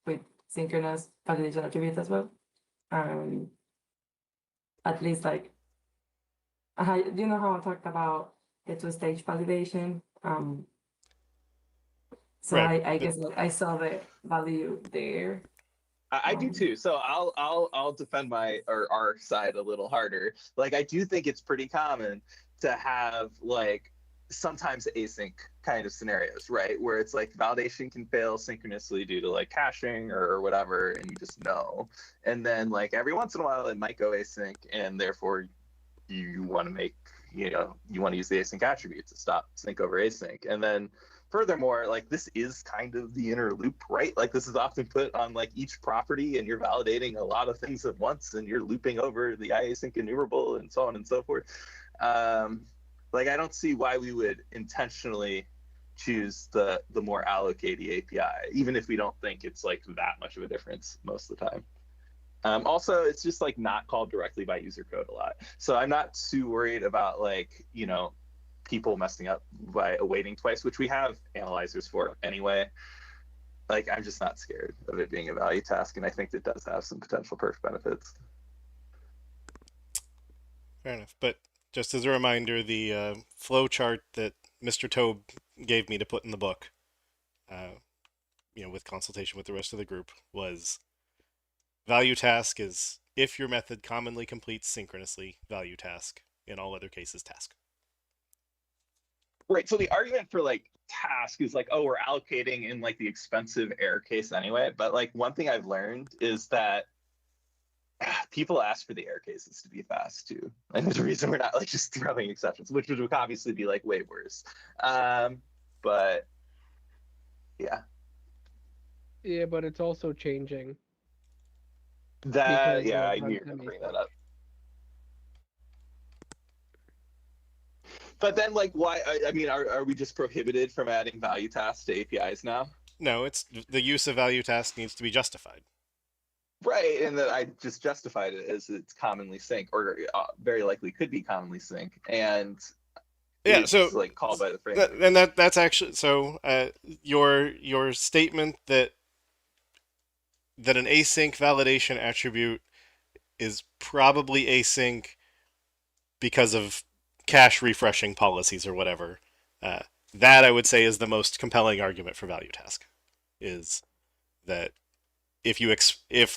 with synchronous validation attribute as well. At least like, you know how I talked about the two-stage validation? So Right, I but- guess like I saw the value there. I do too. So I'll defend my or our side a little harder. Like I do think it's pretty common to have like sometimes async kind of scenarios, right? Where it's like validation can fail synchronously due to like caching or whatever, and you just know. And then like every once in a while it might go async, and therefore you want to make, you know, you want to use the async attribute to stop sync over async. And then furthermore, like this is kind of the inner loop, right? Like this is often put on like each property, and you're validating a lot of things at once, and you're looping over the async enumerable and so on and so forth. Like I don't see why we would intentionally choose the more allocatey API, even if we don't think it's like that much of a difference most of the time. Also, it's just like not called directly by user code a lot. So I'm not too worried about like, you know, people messing up by awaiting twice, which we have analyzers for anyway. Like I'm just not scared of it being a value task, and I think it does have some potential perf benefits. Fair enough. But just as a reminder, the flow chart that Mr. Tobe gave me to put in the book, you know, with consultation with the rest of the group, was value task is if your method commonly completes synchronously, value task. In all other cases, task. Right. So the argument for like task is like, oh, we're allocating in like the expensive error case anyway. But like one thing I've learned is that people ask for the error cases to be fast too. And there's a reason we're not like just throwing exceptions, which would obviously be like way worse. But yeah. Yeah, but it's also changing. That, Because yeah, of I knew you were runtime gonna bring async. that up. But then like why, I mean, are we just prohibited from adding value tasks to APIs now? No, it's the use of value task needs to be justified. Right, and that I just justified it as it's commonly sync, or very likely could be commonly sync, and Yeah, it's so like called by the framework. and that's actually so. Your statement that an async validation attribute is probably async because of cache refreshing policies or whatever. That I would say is the most compelling argument for value task, is that if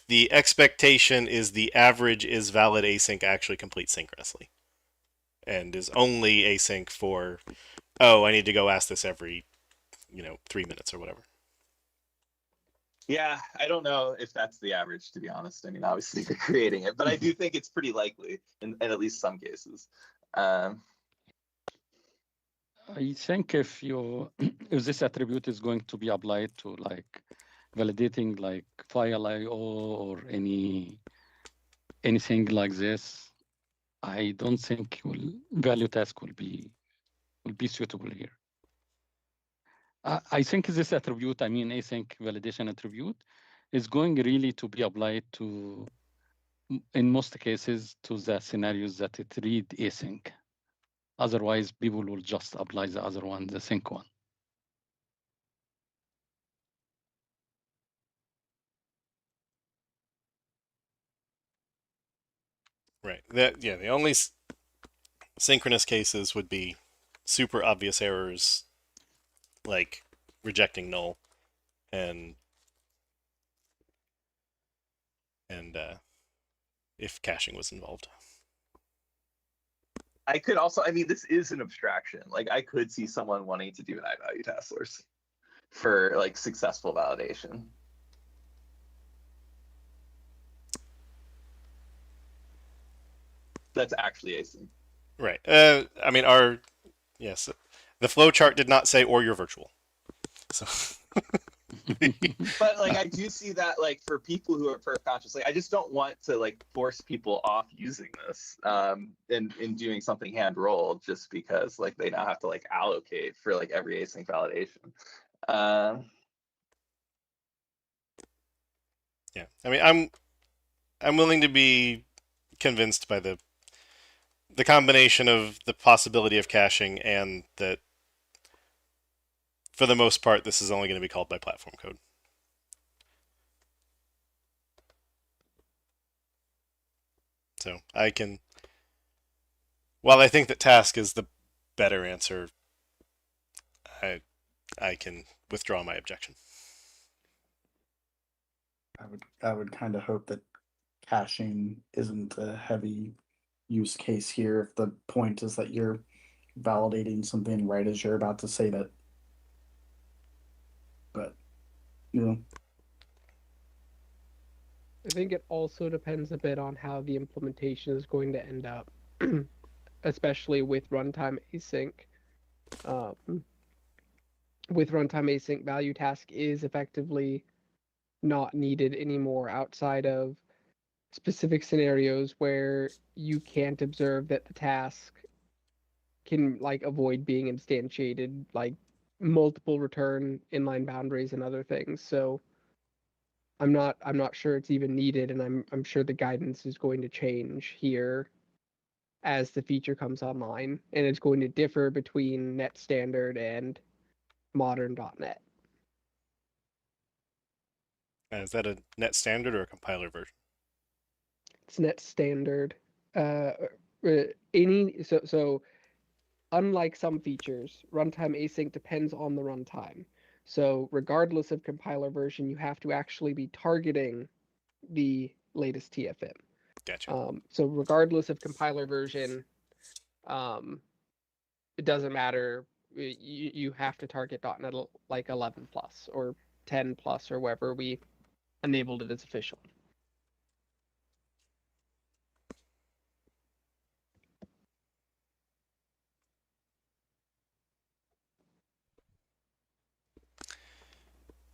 the expectation is the average is valid async actually completes synchronously, and is only async for, oh, I need to go ask this every, 3 minutes or whatever. Yeah, I don't know if that's the average, to be honest. I mean, obviously you're creating it, but I do think it's pretty likely in at least some cases. I think if if this attribute is going to be applied to like validating like file IO or anything like this, I don't think value task will be suitable here. I think this attribute, I mean async validation attribute, is going really to be applied to, in most cases, to the scenarios that it read async. Otherwise, people will just apply the other one, the sync one. Right. The only synchronous cases would be super obvious errors, like rejecting null, and if caching was involved. I could also, I mean, this is an abstraction. Like I could see someone wanting to do an iValue task source for like successful validation. That's actually async. Right. I mean, yes, the flow chart did not say or you're virtual. So. But like I do see that like for people who are perf conscious, like I just don't want to like force people off using this in doing something hand rolled just because like they now have to like allocate for like every async validation. Yeah, I mean, I'm willing to be convinced by the combination of the possibility of caching and that for the most part this is only going to be called by platform code. So I can, while I think that task is the better answer, I can withdraw my objection. I would kind of hope that caching isn't a heavy use case here. If the point is that you're validating something right as you're about to save it. But, you know, I think it also depends a bit on how the implementation is going to end up, especially with runtime async. With runtime async, value task is effectively not needed anymore outside of specific scenarios where you can't observe that the task can like avoid being instantiated, like multiple return inline boundaries and other things. So I'm not sure it's even needed, and I'm sure the guidance is going to change here as the feature comes online, and it's going to differ between net standard and modern.net. Is that a net standard or a compiler version? It's net standard. So unlike some features, runtime async depends on the runtime. So regardless of compiler version, you have to actually be targeting the latest TFM. Gotcha. So regardless of compiler version, it doesn't matter. You have to target .NET like 11 plus or 10 plus or wherever we enabled it as official.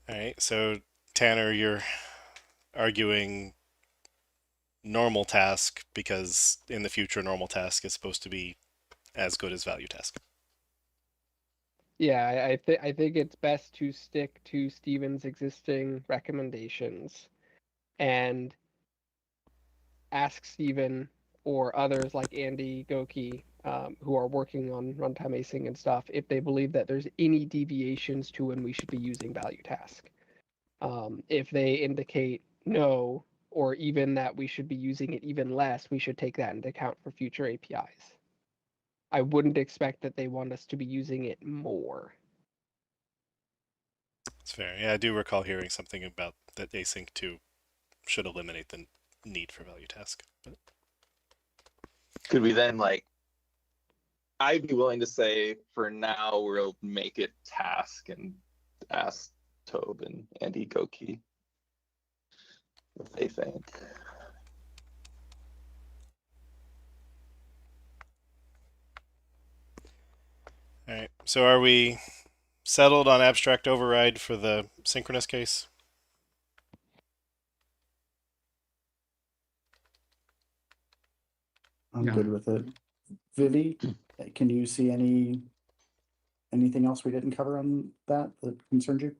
All right. So Tanner, you're arguing normal task because in the future normal task is supposed to be as good as value task. Yeah, I think it's best to stick to Steven's existing recommendations and ask Steven or others like Andy Goki, who are working on runtime async and stuff, if they believe that there's any deviations to when we should be using value task. If they indicate no, or even that we should be using it even less, we should take that into account for future APIs. I wouldn't expect that they want us to be using it more. It's fair. Yeah, I do recall hearing something about that async 2 should eliminate the need for value task. But Could we then like? I'd be willing to say for now we'll make it task and ask Tobe and Andy Goki what they think. all right. So are we settled on abstract override for the synchronous case? I'm Yeah. good with it. Vivi, can you see anything else we didn't cover on that concerns you?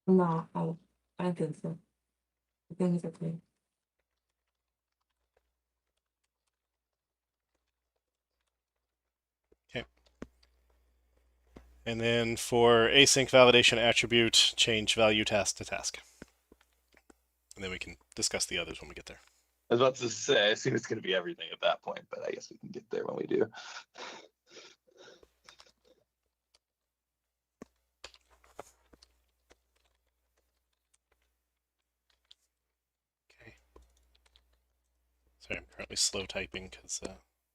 No, I don't think so. I think it's okay. And then for async validation attribute, change value task to task. And then we can discuss the others when we get there. I was about to say, I assume it's going to be everything at that point, but I guess we can get there when we do. Okay. Sorry, I'm currently slow typing because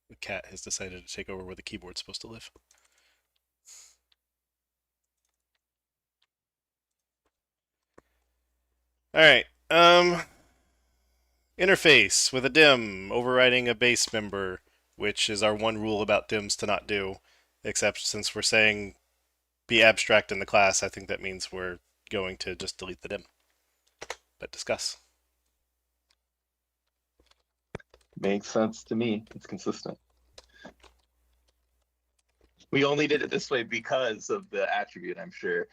the cat has decided to take over where the keyboard's supposed to live. All right. Interface with a dim overriding a base member, which is our one rule about dims to not do. Except since we're saying be abstract in the class, I think that means we're going to just delete the dim. But discuss. Makes sense to me. It's consistent. We only did it this way because of the attribute, I'm sure.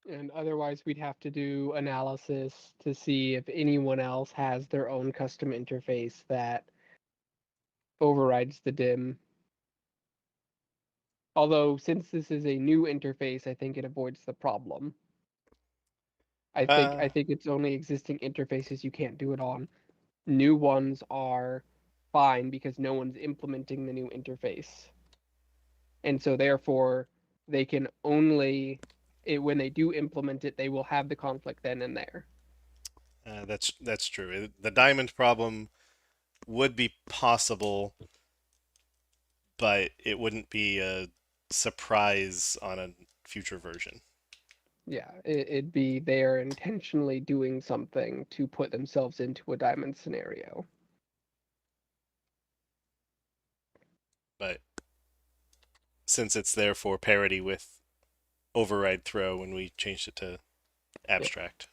And otherwise, we'd have to do analysis to see if anyone else has their own custom interface that overrides the dim. Although since this is a new interface, I think it avoids the problem. I think it's only existing interfaces you can't do it on. New ones are fine because no one's implementing the new interface. And so therefore they can only when they do implement it, they will have the conflict then and there. That's true. The diamond problem would be possible, but it wouldn't be a surprise on a future version. Yeah, it'd be they're intentionally doing something to put themselves into a diamond scenario. But since it's there for parity with override throw when we changed it to abstract.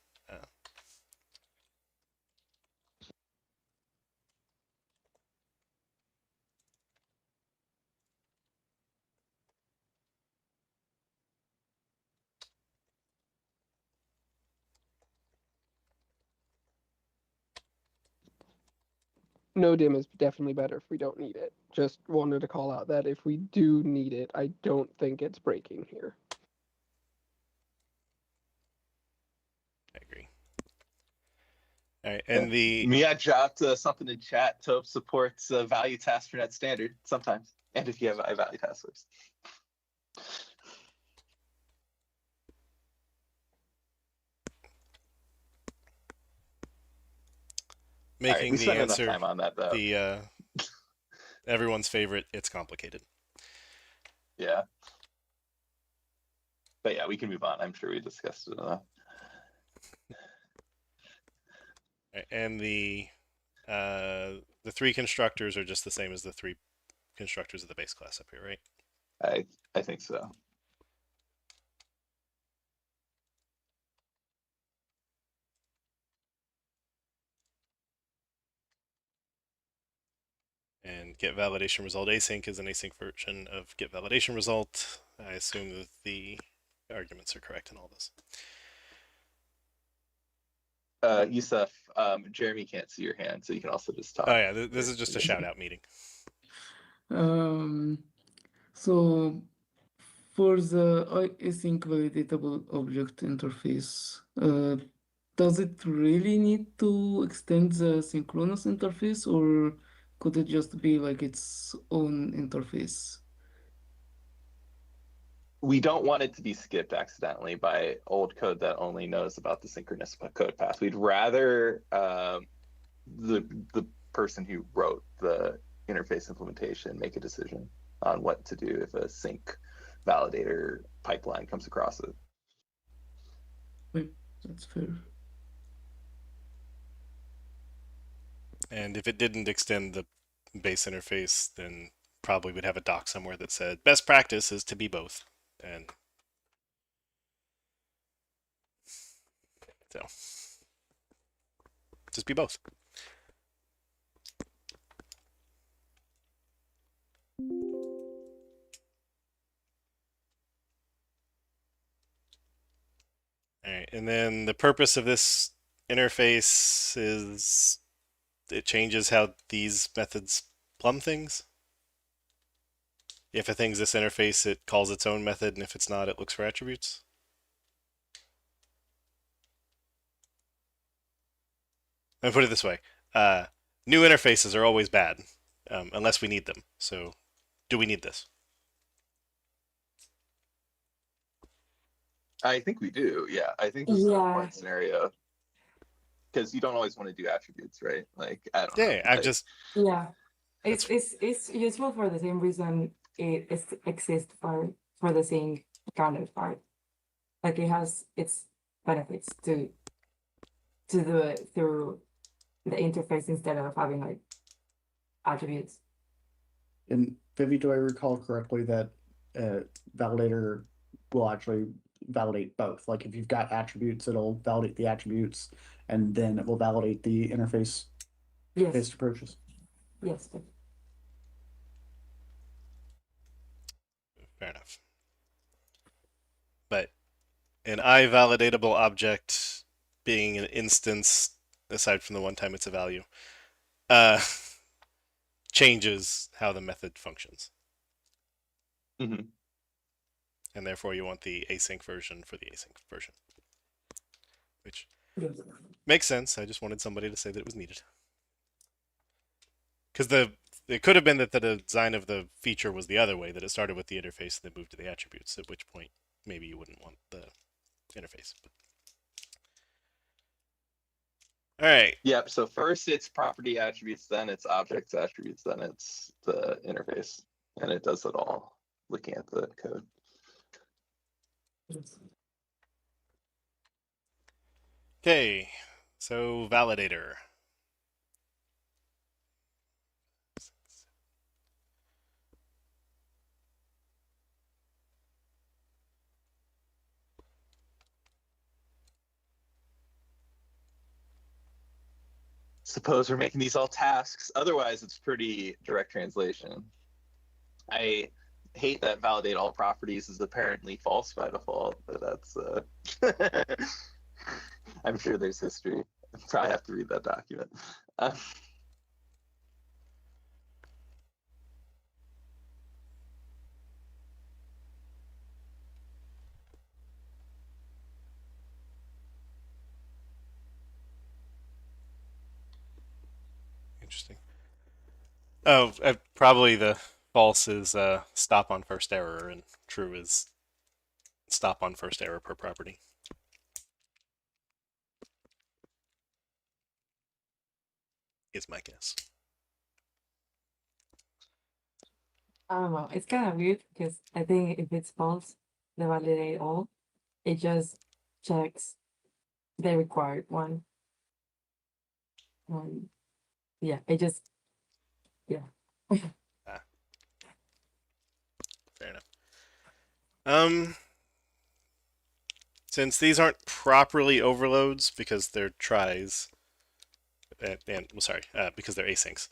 No dim is definitely better if we don't need it. Just wanted to call out that if we do need it, I don't think it's breaking here. I agree. All right, and the Mia dropped something in chat. Tope supports value task for net standard sometimes, and if you have value task first. making we the spent answer enough time on that though. the everyone's favorite. It's complicated. Yeah. But yeah, we can move on. I'm sure we discussed it enough. And the three constructors are just the same as the three constructors of the base class up here, right? I think so. And get validation result async is an async version of get validation result. I assume that the arguments are correct in all this. Yusuf, Jeremy can't see your hand, so you can also just talk. Oh yeah, this is just a shout out meeting. So for the async validatable object interface, does it really need to extend the synchronous interface, or could it just be like its own interface? We don't want it to be skipped accidentally by old code that only knows about the synchronous code path. We'd rather the person who wrote the interface implementation make a decision on what to do if a sync validator pipeline comes across it. Wait, that's fair. And if it didn't extend the base interface, then probably would have a doc somewhere that said best practice is to be both. And so just be both. All right, and then the purpose of this interface is it changes how these methods plumb things. If a thing's this interface, it calls its own method, and if it's not, it looks for attributes. Let me put it this way. New interfaces are always bad, unless we need them. So, do we need this? I think we do. Yeah, I think this is an important scenario because you don't always want to do attributes, right? Like, I don't know. Yeah, I've just it's useful for the same reason it exists for the same counterpart. Like it has its benefits to do it through the interface instead of having like attributes. And Vivi, do I recall correctly that validator will actually validate both? Like if you've got attributes, it'll validate the attributes, and then it will validate the interface based approaches. Yes. fair enough. But an I-validatable object being an instance, aside from the one time it's a value, changes how the method functions. Mm-hmm. and therefore you want the async version for the async version, which makes sense. I just wanted somebody to say that it was needed. Because it could have been that the design of the feature was the other way, that it started with the interface and then moved to the attributes, at which point maybe you wouldn't want the interface. But... All right. Yep. So first it's property attributes, then it's objects attributes, then it's the interface. And it does it all looking at the code. Okay. So validator. Suppose we're making these all tasks. Otherwise, it's pretty direct translation. I hate that validate all properties is apparently false by default, but that's I'm sure there's history. I probably have to read that document. Interesting. Oh, probably the false is stop on first error, and true is stop on first error per property. Is my guess. I don't know. It's kind of weird because I think if it's false, the validate all, it just checks the required one. Yeah, it just, yeah. Fair enough. Since these aren't properly overloads because they're tries, because they're asyncs,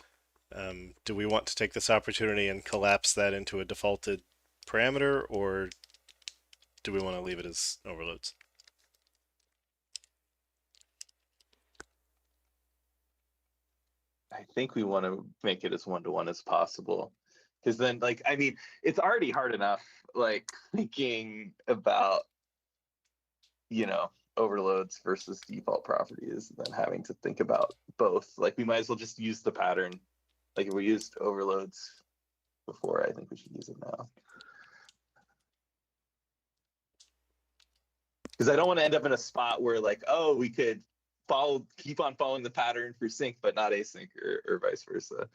do we want to take this opportunity and collapse that into a defaulted parameter, or do we want to leave it as overloads? I think we want to make it as one-to-one as possible. Because then, like, I mean, it's already hard enough, like, thinking about, you know, overloads versus default properties, and then having to think about both. Like, we might as well just use the pattern. Like, if we used overloads before, I think we should use it now. Because I don't want to end up in a spot where, like, oh, we could keep on following the pattern for sync, but not async, or vice versa.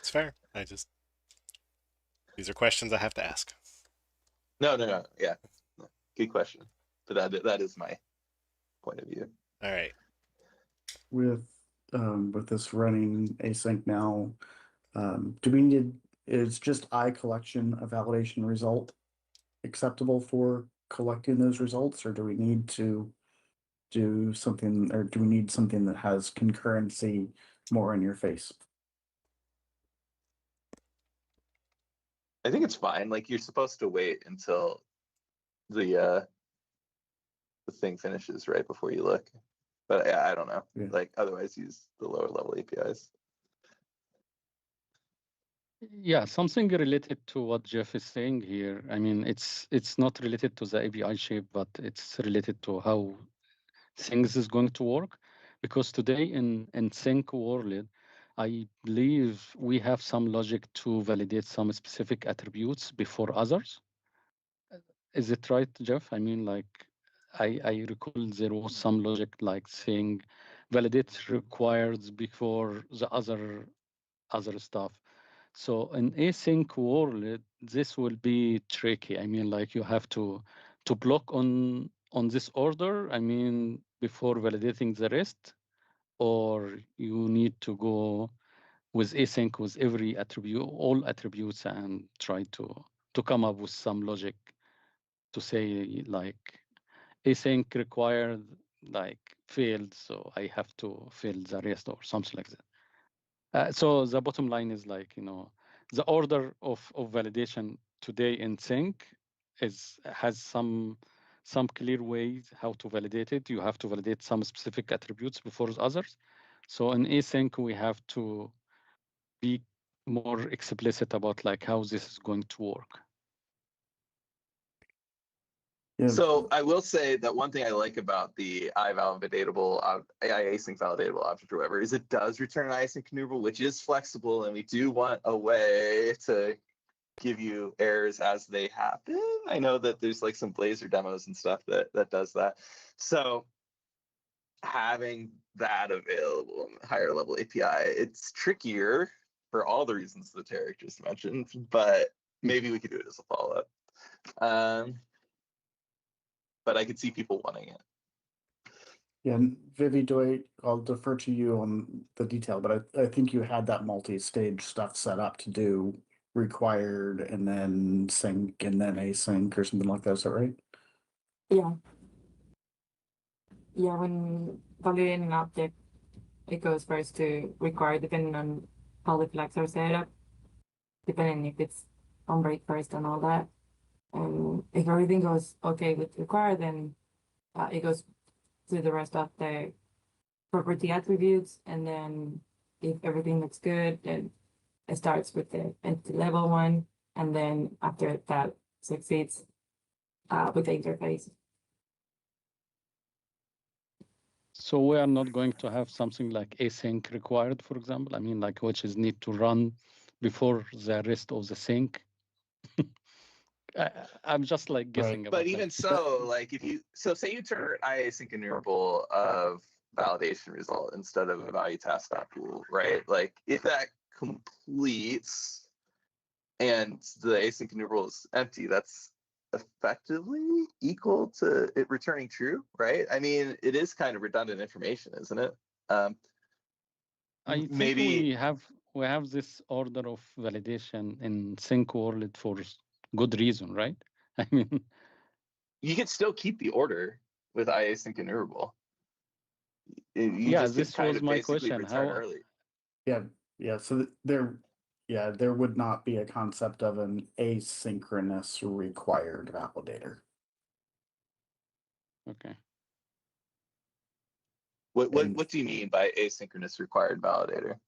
It's fair. These are questions I have to ask. No. Yeah, good question. But that is my point of view. All right. With this running async now, do we need, is just I collection a validation result acceptable for collecting those results, or do we need to do something, or do we need something that has concurrency more in your face? I think it's fine. Like, you're supposed to wait until the thing finishes right before you look. But I don't know. Yeah. Like, otherwise use the lower level APIs. Yeah, something related to what Jeff is saying here. I mean, it's not related to the API shape, but it's related to how things is going to work. Because today in sync world, I believe we have some logic to validate some specific attributes before others. Is it right, Jeff? I mean, like, I recall there was some logic like saying validate requires before the other stuff. So in async world, this will be tricky. I mean, like, you have to block on this order. I mean, before validating the rest, or you need to go with async with every attribute, all attributes, and try to come up with some logic to say, like, async required, like, failed, so I have to fail the rest or something like that. So the bottom line is, like, the order of validation today in sync has some clear ways how to validate it. You have to validate some specific attributes before others. So in async, we have to be more explicit about, like, how this is going to work. Yeah, So I will say that one thing I like about the async validatable object or whatever is it does return an async enumerable, which is flexible, and we do want a way to give you errors as they happen. I know that there's like some Blazor demos and stuff that does that. So having that available in the higher level API, it's trickier for all the reasons that Tarek just mentioned, but maybe we could do it as a follow-up. But I could see people wanting it. yeah, and Vivi, I'll defer to you on the detail, but I think you had that multi-stage stuff set up to do required and then sync and then async or something like that, is that right? Yeah. Yeah, when validating an object, it goes first to required depending on how the flags are set up, depending if it's on break first and all that. And if everything goes okay with required, then it goes to the rest of the property attributes. And then if everything looks good, then it starts with the entity level one. And then after that succeeds with the interface. So we are not going to have something like async required, for example. I mean, like which is need to run before the rest of the sync. I'm just like guessing Right. about But even like, so, like if you say you turn async enumerable of validation result instead of a value task pool, right? Like if that completes and the async enumerable is empty, that's effectively equal to it returning true, right? I mean, it is kind of redundant information, isn't it? I think maybe we have this order of validation in sync world for good reason, right? I mean, you could still keep the order with async enumerable. You yeah, just could this kind was of my basically question. return How early. Yeah, so there would not be a concept of an asynchronous required validator. okay. What do you mean by asynchronous required validator?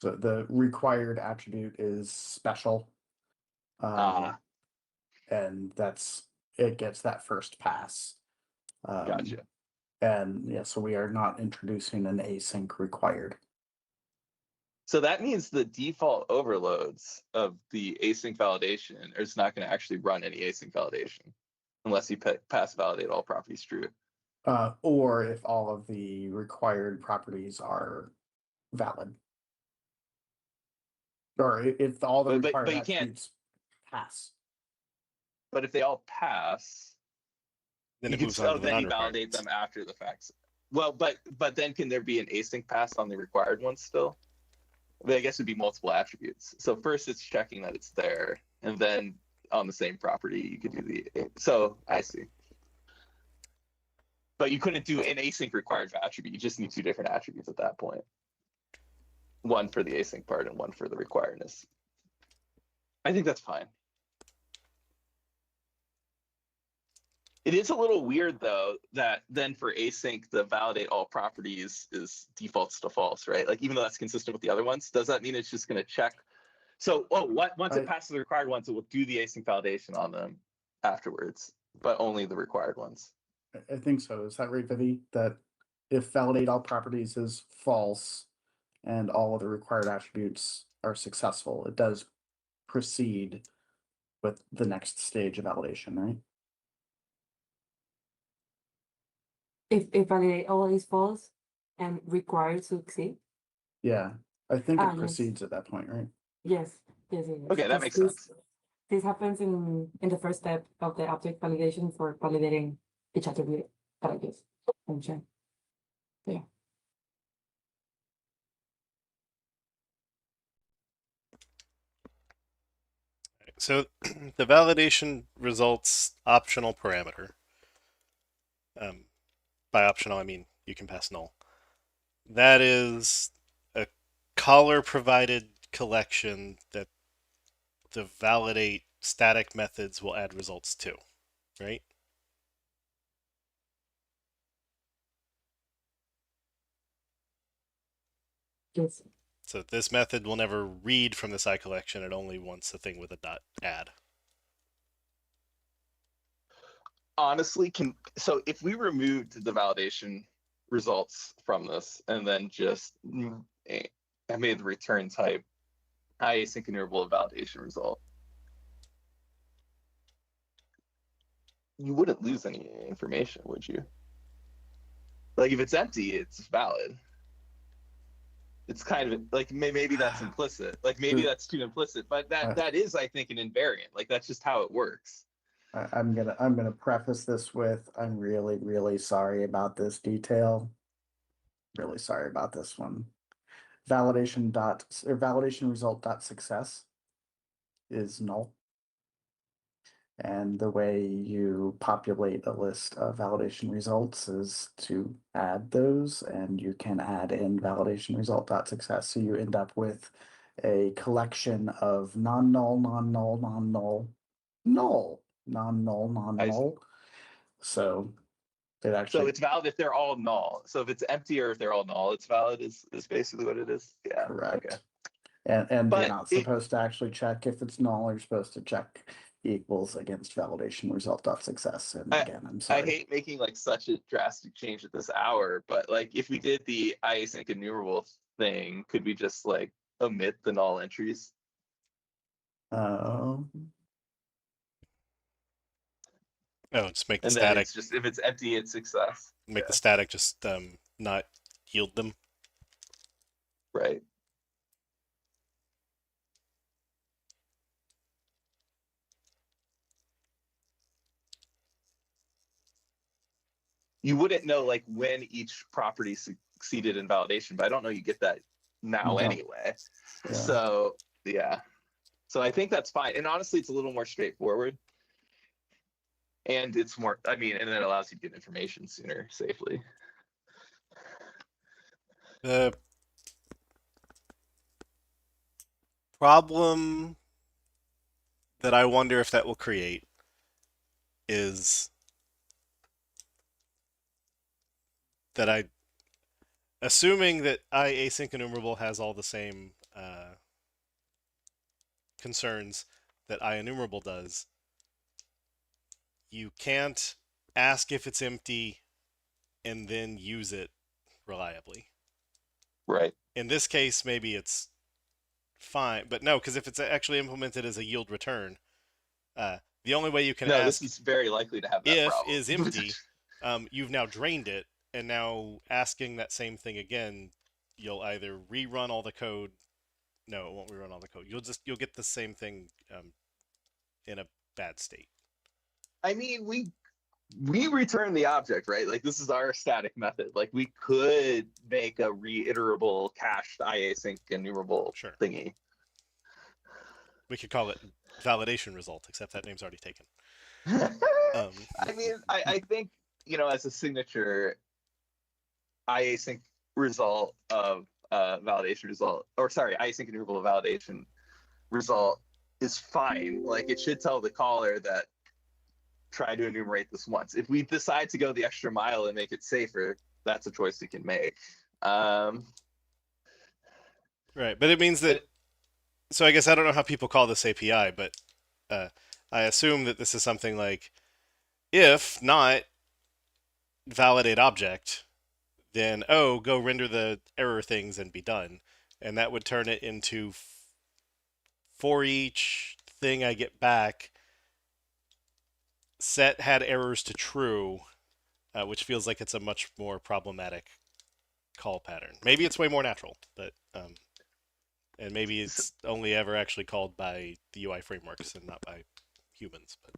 So the required attribute is special. And it gets that first pass. Gotcha. And yeah, so we are not introducing an async required. So that means the default overloads of the async validation is not going to actually run any async validation unless you pass validate all properties true. Or if all of the required properties are valid. Or if all the But required you can't. attributes pass. But if they all pass, Then you it can moves on to the then you non-required validate ones. them after the facts. Well, but then can there be an async pass on the required ones still? I guess it'd be multiple attributes. So first it's checking that it's there, and then on the same property you could do the. So I see. But you couldn't do an async required attribute. You just need two different attributes at that point. One for the async part and one for the requiredness. I think that's fine. It is a little weird though that then for async the validate all properties is defaults to false, right? Like even though that's consistent with the other ones, does that mean it's just going to check? So once it passes the required ones, it will do the async validation on them afterwards, but only the required ones. I think so. Is that right, Vivi? That if validate all properties is false and all of the required attributes are successful, it does proceed with the next stage of validation, right? If validate all is false and required succeed. Yeah, I think it Yes. proceeds at that point, right? Yes. Okay, that makes sense. This happens in the first step of the object validation for validating each attribute that I just mentioned. Yeah. So the validation results optional parameter. By optional, I mean you can pass null. That is a caller provided collection that the validate static methods will add results to, right? Yes. So this method will never read from this I collection. It only wants a thing with a dot add. honestly so if we removed the validation results from this and then just I made the return type async enumerable validation result, you wouldn't lose any information, would you? Like if it's empty, it's valid. It's kind of like maybe that's implicit. Like maybe that's too implicit, but that is, I think, an invariant. Like that's just how it works. I'm gonna preface this with, I'm really, really sorry about this detail. Really sorry about this one. Validation result dot success is null. And the way you populate a list of validation results is to add those, and you can add in validation result dot success. So you end up with a collection of non-null, non-null, non-null, null, non-null, non-null. So it So actually, it's valid if they're all null. So if it's empty or if they're all null, it's valid is basically what it is. Yeah. Okay. correct. And But you're not supposed to actually check if it's null, you're supposed to check equals against validation result dot success. And again, I'm I sorry. hate making like such a drastic change at this hour, but like if we did the async enumerable thing, could we just like omit the null entries? Oh, just make the And then static it's just if it's empty, it's success. make the static just not yield them. Right. You wouldn't know like when each property succeeded in validation, but I don't know you get that now You don't. anyway. Yeah. So yeah. So I think that's fine. And honestly, it's a little more straightforward. And it's more, I mean, and it allows you to get information sooner, safely. The problem that I wonder if that will create is that assuming that async enumerable has all the same concerns that IEnumerable does, you can't ask if it's empty and then use it reliably. Right. In this case, maybe it's fine, but no, because if it's actually implemented as a yield return, the only way you can ask this is very likely to have that if problem. is empty, you've now drained it, and now asking that same thing again, you'll either rerun all the code. No, it won't rerun all the code. You'll get the same thing in a bad state. I mean, we return the object, right? Like this is our static method. Like we could make a reiterable cached async enumerable thingy. We could call it validation result, except that name's already taken. I mean, I think, you know, as a signature, async result of validation result, or sorry, async enumerable validation result is fine. Like it should tell the caller that try to enumerate this once. If we decide to go the extra mile and make it safer, that's a choice we can make. Right, but it means that. So I guess I don't know how people call this API, but I assume that this is something like, if not validate object, then go render the error things and be done, and that would turn it into for each thing I get back, set had errors to true, which feels like it's a much more problematic call pattern. Maybe it's way more natural, but and maybe it's only ever actually called by the UI frameworks and not by humans. But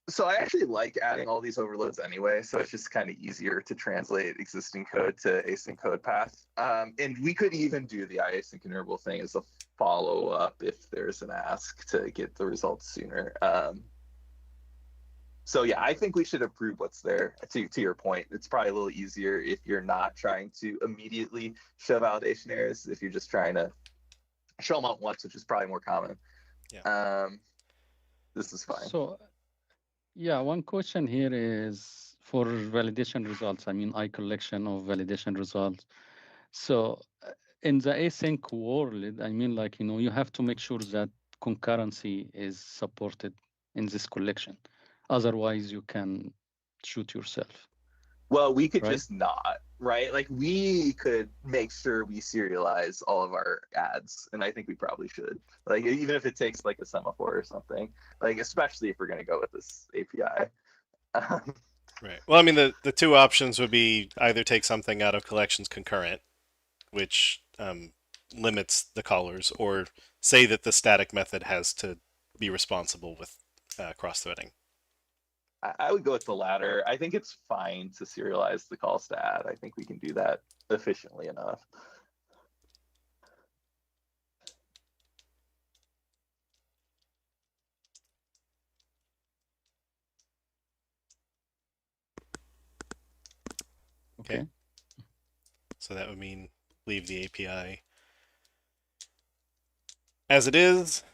so I actually like adding all these overloads anyway, so it's just kind of easier to translate existing code to async code path. And we could even do the async enumerable thing as a follow-up if there's an ask to get the results sooner. So yeah, I think we should approve what's there. To your point, it's probably a little easier if you're not trying to immediately show validation errors, if you're just trying to show them out once, which is probably more common. Yeah. This is fine. So, yeah, one question here is for validation results. I mean, collection of validation results. So in the async world, I mean, like, you know, you have to make sure that concurrency is supported in this collection. Otherwise, you can shoot yourself. Well, we could Right. just not, right? Like we could make sure we serialize all of our ads, and I think we probably should. Like even if it takes like a semaphore or something, like especially if we're gonna go with this API. Right. Well, I mean, the two options would be either take something out of collections concurrent, which limits the callers, or say that the static method has to be responsible with cross-threading. I would go with the latter. I think it's fine to serialize the call stat. I think we can do that efficiently enough. Okay. So that would mean leave the API as it is.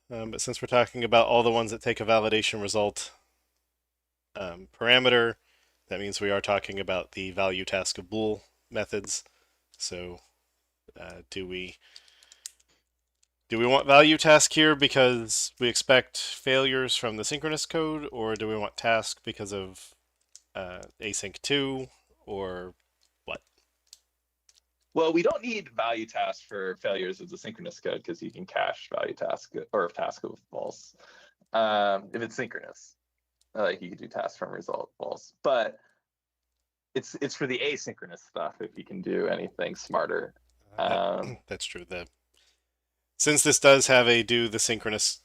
But since we're talking about all the ones that take a validation result parameter, that means we are talking about the value task of bool methods. So do we want value task here because we expect failures from the synchronous code, or do we want task because of async 2, or what? Well, we don't need value task for failures of the synchronous code because you can cache value task or task of false if it's synchronous. Like you could do task from result false, but it's for the asynchronous stuff if you can do anything smarter. That's true. Since this does have a do the synchronous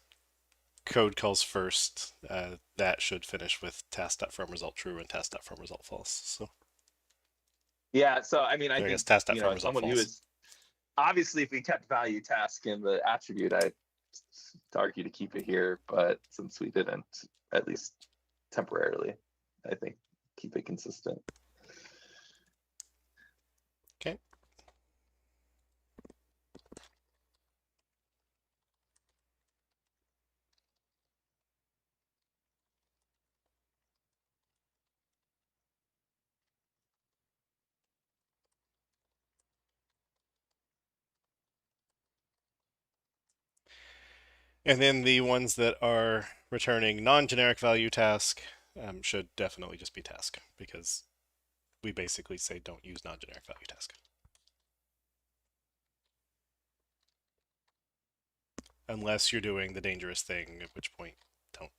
code calls first, that should finish with task.from result true and task.from result false. So yeah, so I mean, I I think guess task.from you know, result someone who false. is obviously if we kept value task in the attribute, I'd argue to keep it here, but since we didn't, at least temporarily, I think keep it consistent. Okay. And then the ones that are returning non-generic value task should definitely just be task, because we basically say don't use non-generic value task. Unless you're doing the dangerous thing, at which point don't.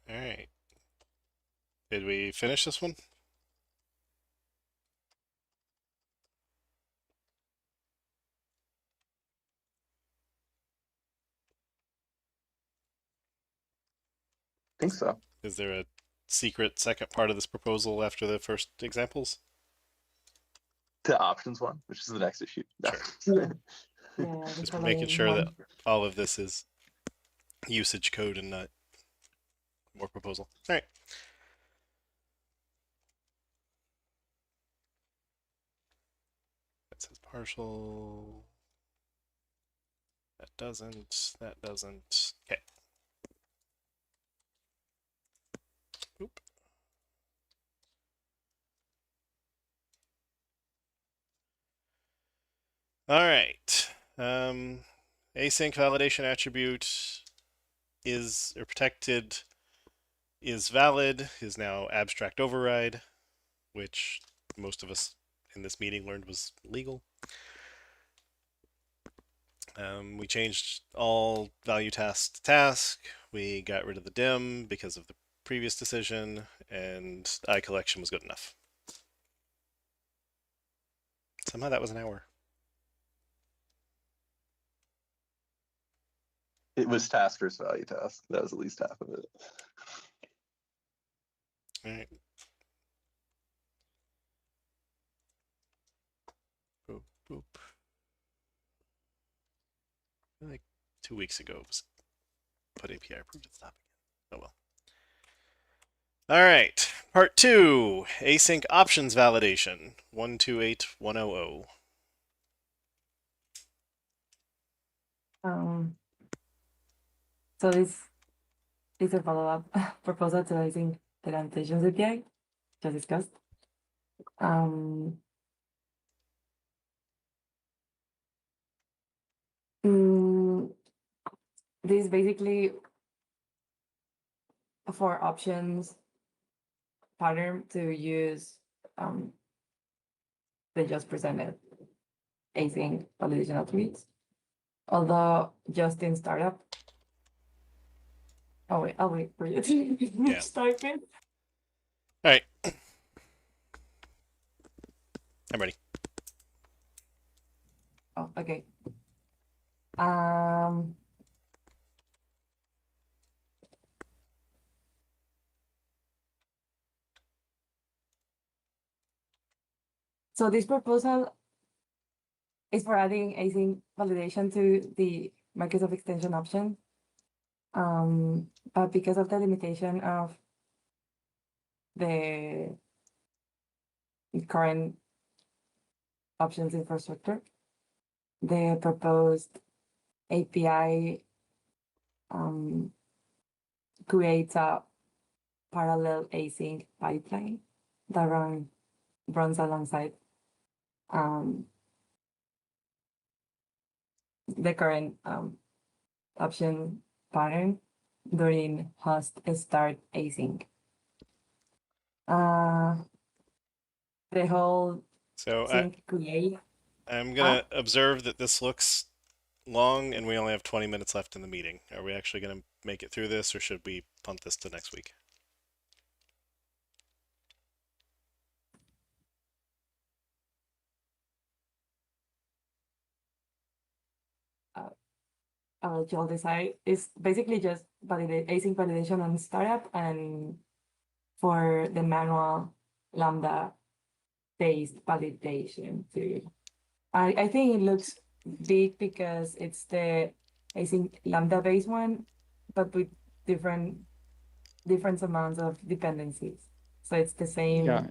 All right. Did we finish this one? I think so. Is there a secret second part of this proposal after the first examples? To options one, which is the next issue. No. Yeah. Yeah, Just the making following sure that one. all of this is usage code and not more proposal. All right. That says partial. That doesn't. That doesn't. Okay. Oop. All right. Async validation attribute is or protected is valid is now abstract override, which most of us in this meeting learned was legal. We changed all value task to task. We got rid of the dim because of the previous decision, and iCollection was good enough. Somehow that was an hour. It was task versus value task. That was at least half of it. All right. Boop, boop. I feel like 2 weeks ago it was put API approved at the top again. Oh well. All right. Part 2, async options validation, 128100. So this is a follow-up proposal to async the annotations API, just discussed. This is basically for options pattern to use the just presented async validation attributes. Although just in startup. Oh wait, I'll wait for you to finish typing. All right. I'm ready. Oh, okay. So this proposal is for adding async validation to the Microsoft extension option. But because of the limitation of the current options infrastructure, the proposed API creates a parallel async pipeline that runs alongside the current option pattern during host start async. The whole So sync create. I'm gonna observe that this looks long, and we only have 20 minutes left in the meeting. Are we actually gonna make it through this, or should we punt this to next week? I'll let you all decide. It's basically just async validation on startup and for the manual Lambda based validation too. I think it looks big because it's the async Lambda based one, but with different amounts of dependencies. So it's the same. Yeah.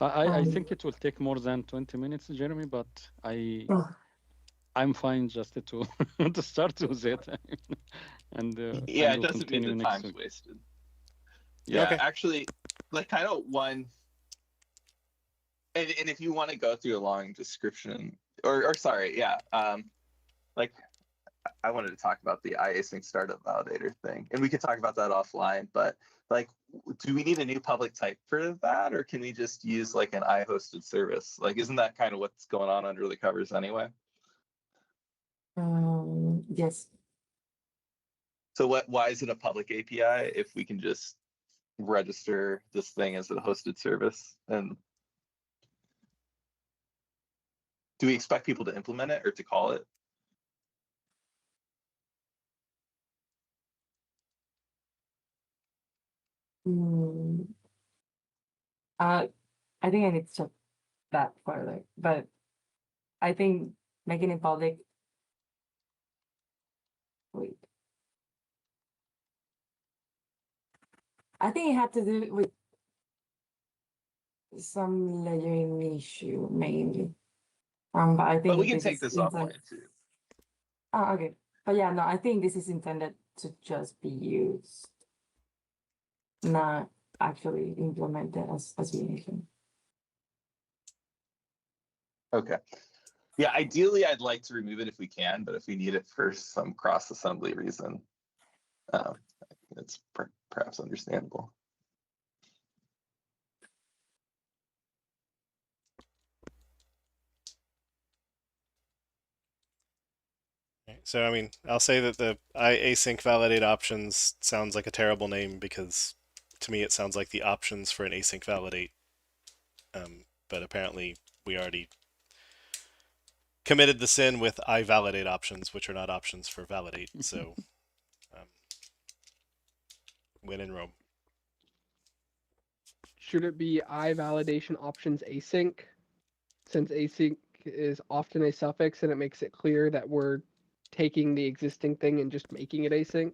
I Um, think it will take more than 20 minutes, Jeremy, but Oh. I'm fine just to to start with it. and Yeah, and it we'll doesn't mean continue the next time's week. wasted. Yeah. Yeah, Okay. actually, like kind of one. And if you want to go through a long description, or sorry, yeah, like I wanted to talk about the iAsync startup validator thing, and we could talk about that offline. But like, do we need a new public type for that, or can we just use like an iHosted service? Like, isn't that kind of what's going on under the covers anyway? Yes. So why is it a public API if we can just register this thing as a hosted service? And do we expect people to implement it or to call it? I think I need to check that further, but I think making it public. Wait. I think it had to do with some layering issue mainly. But I think But we can this take is this intended. offline too. Oh, okay. But yeah, no, I think this is intended to just be used, not actually implemented as we mentioned. Okay. Yeah, ideally, I'd like to remove it if we can, but if we need it for some cross-assembly reason, it's perhaps understandable. So, I mean, I'll say that the async validate options sounds like a terrible name because to me it sounds like the options for an async validate. But apparently we already committed the sin with iValidate options, which are not options for validate. So, win in Rome. Should it be iValidation options async? Since async is often a suffix and it makes it clear that we're taking the existing thing and just making it async.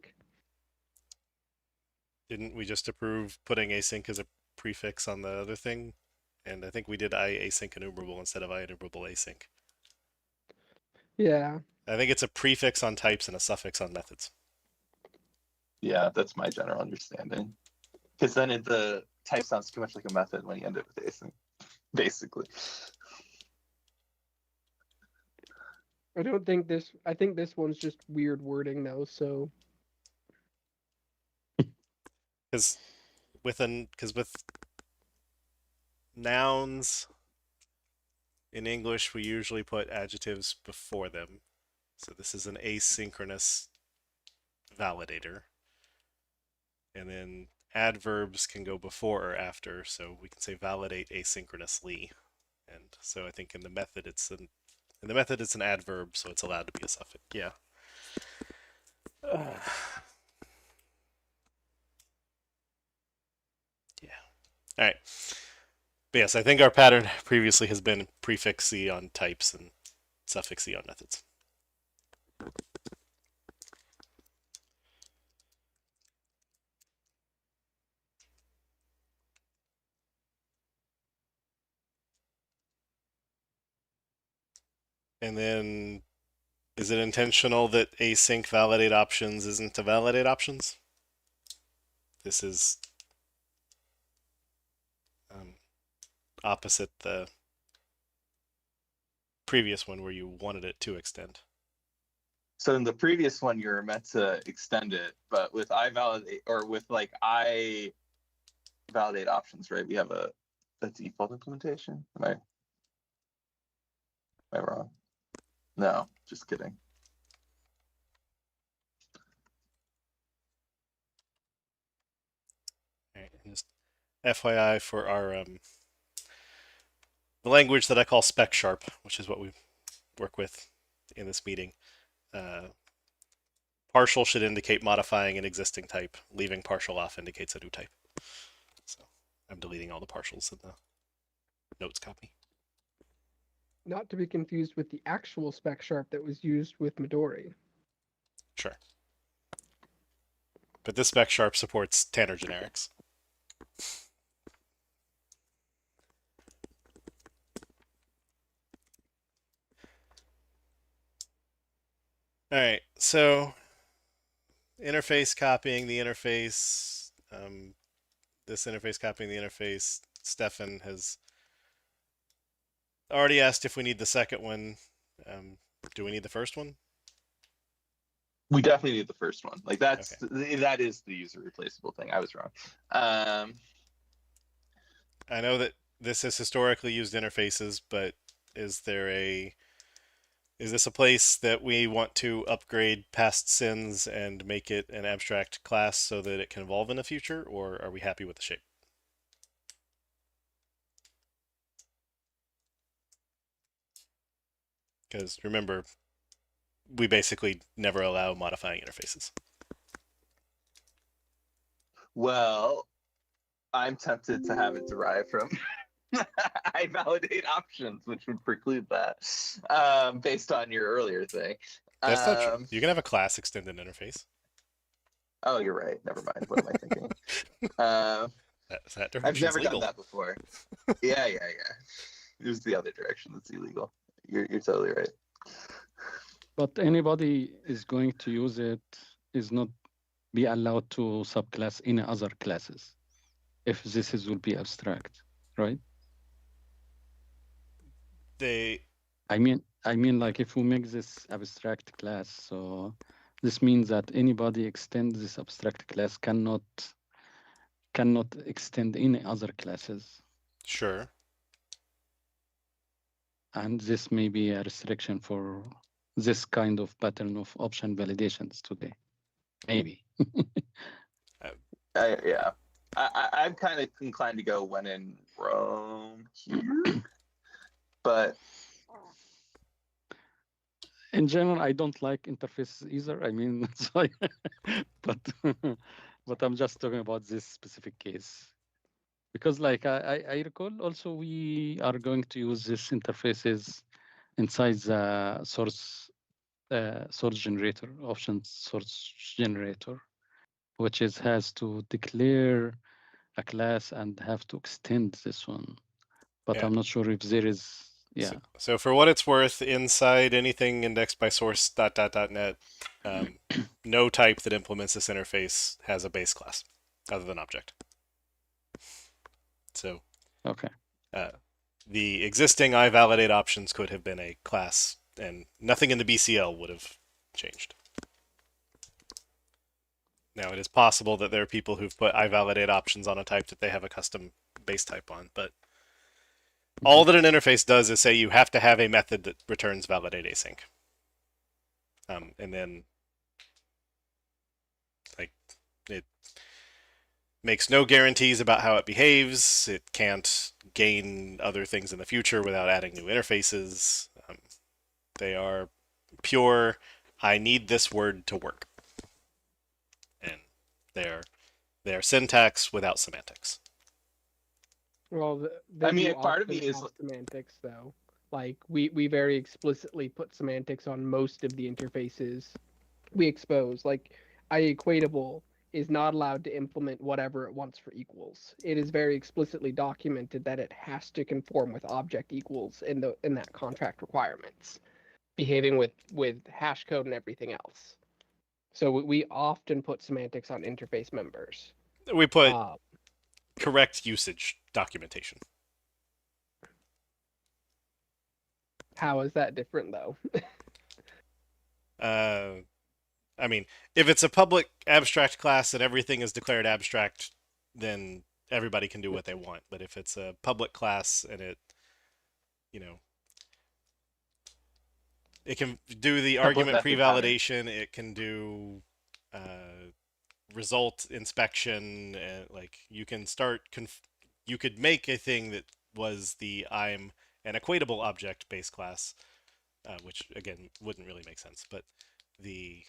Didn't we just approve putting async as a prefix on the other thing? And I think we did I async enumerable instead of I enumerable async. Yeah. I think it's a prefix on types and a suffix on methods. Yeah, that's my general understanding. Because then the type sounds too much like a method when you end it with async, basically. I don't think this. I think this one's just weird wording though. So Because with nouns in English, we usually put adjectives before them. So this is an asynchronous validator. And then adverbs can go before or after, so we can say validate asynchronously. And so I think in the method it's an adverb, so it's allowed to be a suffix. Yeah. Yeah. All right. But yes, I think our pattern previously has been prefix-y on types and suffix-y on methods. And then, is it intentional that async validate options isn't to validate options? This is opposite the previous one where you wanted it to extend. So in the previous one, you're meant to extend it, but with I validate or with like I validate options, right? We have a default implementation. Am I wrong? No, just kidding. All right, and just FYI for our the language that I call spec sharp, which is what we work with in this meeting. Partial should indicate modifying an existing type. Leaving partial off indicates a new type. So I'm deleting all the partials in the notes copy. not to be confused with the actual spec sharp that was used with Midori. Sure. But this spec sharp supports Tanner generics. All right, so interface copying the interface. This interface copying the interface. Stefan has already asked if we need the second one. Do we need the first one? We definitely need the first one. Like that is the user replaceable thing. I was wrong. I know that this has historically used interfaces, but is this a place that we want to upgrade past sins and make it an abstract class so that it can evolve in the future, or are we happy with the shape? Because remember, we basically never allow modifying interfaces. Well, I'm tempted to have it derived from I validate options, which would preclude that based on your earlier thing. That's not true. You can have a class extended interface. Oh, you're right. Never mind. What am I thinking? That I've never legal. done that before. Yeah. It was the other direction that's illegal. You're totally right. But anybody is going to use it is not be allowed to subclass any other classes if this will be abstract, right? I mean like if we make this abstract class, so this means that anybody extend this abstract class cannot extend any other classes. Sure. And this may be a restriction for this kind of pattern of option validations today. Maybe. Yeah. I'm kind of inclined to go when in Rome here. But in general, I don't like interfaces either. I mean, but I'm just talking about this specific case. Because like I recall also we are going to use this interfaces inside the source generator, option source generator. which is has to declare a class and have to extend this one. But Yeah. I'm not sure if there is. Yeah. So for what it's worth, inside anything indexed by source .net, no type that implements this interface has a base class other than object. So Okay. the existing iValidate options could have been a class, and nothing in the BCL would have changed. Now, it is possible that there are people who've put iValidate options on a type that they have a custom base type on, but all that an interface does is say you have to have a method that returns validate async. And then, like, it makes no guarantees about how it behaves. It can't gain other things in the future without adding new interfaces. They are pure, I need this word to work. And they are syntax without semantics. Well, I they mean, do part of me often is have semantics, though. Like we very explicitly put semantics on most of the interfaces we expose. Like IEquatable is not allowed to implement whatever it wants for equals. It is very explicitly documented that it has to conform with object equals in that contract requirements, behaving with hash code and everything else. So we often put semantics on interface members. We put correct usage documentation. How is that different, though? I mean, if it's a public abstract class and everything is declared abstract, then everybody can do what they want. But if it's a public class and it, it can do the argument method pre-validation, it can do result inspection, and like you can start you could make a thing that was the I'm an equatable object base class, which again wouldn't really make sense, but the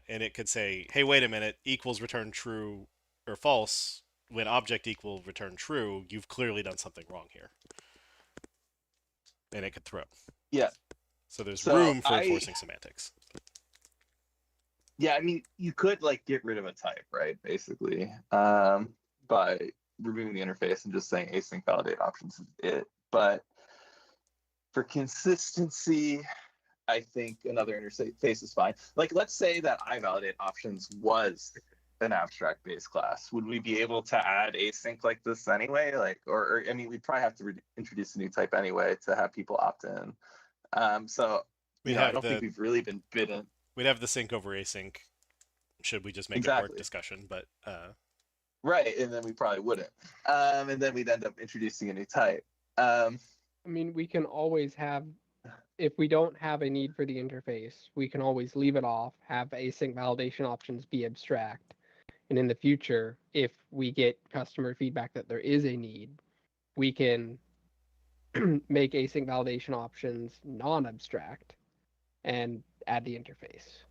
and it could say, hey, wait a minute, equals return true or false. When object equal return true, you've clearly done something wrong here. And it could throw. Yeah. So there's room for enforcing semantics. Yeah, I mean, you could like get rid of a type, right? Basically, by removing the interface and just saying async validate options is it. But for consistency, I think another interface is fine. Like, let's say that iValidate options was an abstract base class. Would we be able to add async like this anyway? Like, or I mean, we'd probably have to introduce a new type anyway to have people opt in. So I don't think we've really been bidden. We'd have the sync over async. Should we just make it work discussion? But right, and then we probably wouldn't. And then we'd end up introducing a new type. I mean, we can always have, if we don't have a need for the interface, we can always leave it off, have async validation options be abstract. And in the future, if we get customer feedback that there is a need, we can make async validation options non-abstract and add the interface.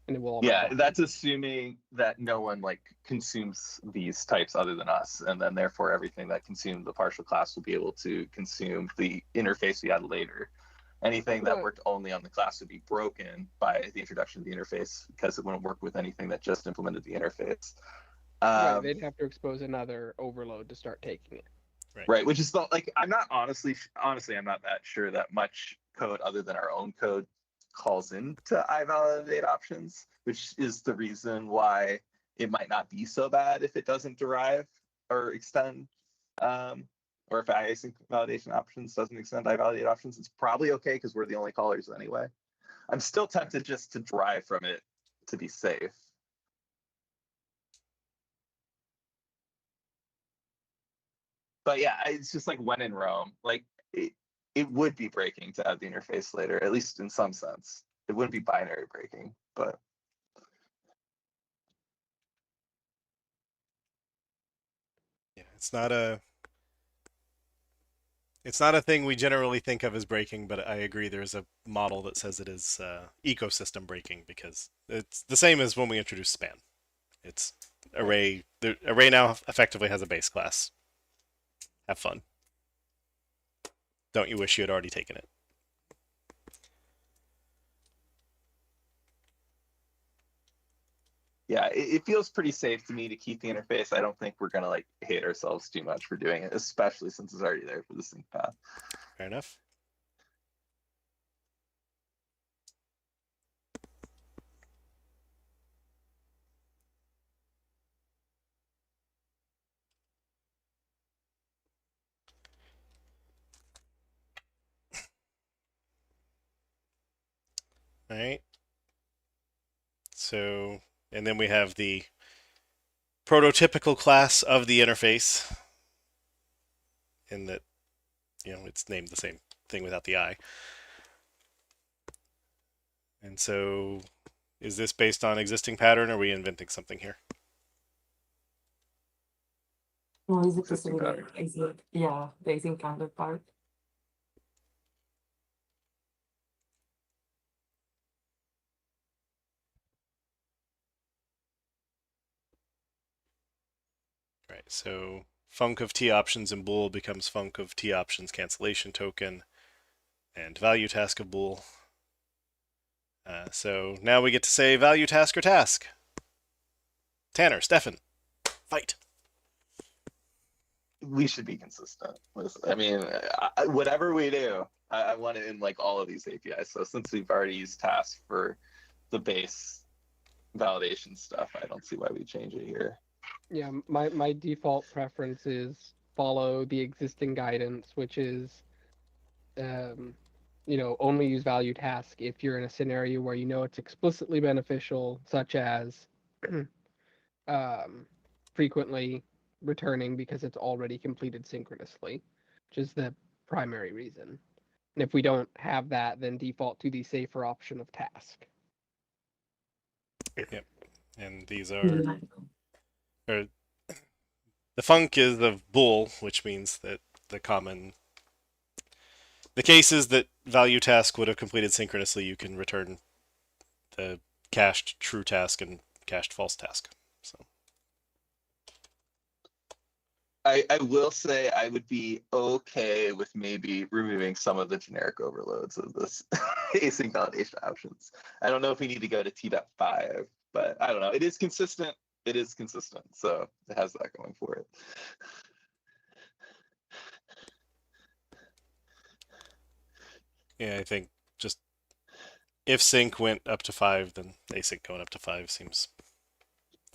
And it will that's assuming that no one like consumes these types other than us, and then therefore everything that consumed the partial class will be able to consume the interface we add later. Anything that worked only on the class would be broken by the introduction of the interface because it wouldn't work with anything that just implemented the interface. They'd have to expose another overload to start taking it. Right, which is like, I'm not honestly, I'm not that sure that much code other than our own code calls into iValidate options, which is the reason why it might not be so bad if it doesn't derive or extend, or if async validation options doesn't extend iValidate options. It's probably okay because we're the only callers anyway. I'm still tempted just to derive from it to be safe. But yeah, it's just like when in Rome, like it would be breaking to add the interface later, at least in some sense. It wouldn't be binary breaking, but. Yeah, it's not a thing we generally think of as breaking, but I agree there's a model that says it is ecosystem breaking because it's the same as when we introduced span. It's array. The array now effectively has a base class. Have fun. Don't you wish you had already taken it? yeah, it feels pretty safe to me to keep the interface. I don't think we're gonna like hate ourselves too much for doing it, especially since it's already there for the sync path. Fair enough. All right. So, and then we have the prototypical class of the interface, in that, you know, it's named the same thing without the I. And so, is this based on existing pattern, or are we inventing something here? No, is it just Existing pattern. is it, yeah, the async counterpart? Right, so func of t options in bool becomes func of t options cancellation token and value task of bool. So now we get to say value task or task. Tanner, Stefan, fight. We should be consistent. I mean, whatever we do, I want it in like all of these APIs. So since we've already used task for the base validation stuff, I don't see why we change it here. Yeah, my default preference is follow the existing guidance, which is, you know, only use value task if you're in a scenario where you know it's explicitly beneficial, such as frequently returning because it's already completed synchronously, which is the primary reason. And if we don't have that, then default to the safer option of task. Yep. And these are, Yeah. or the func is of bool, which means that the cases that value task would have completed synchronously, you can return the cached true task and cached false task. So I will say I would be okay with maybe removing some of the generic overloads of this async validation options. I don't know if we need to go to TDEP5, but I don't know. It is consistent. It is consistent. So it has that going for it. yeah, I think just if sync went up to 5, then async going up to 5 seems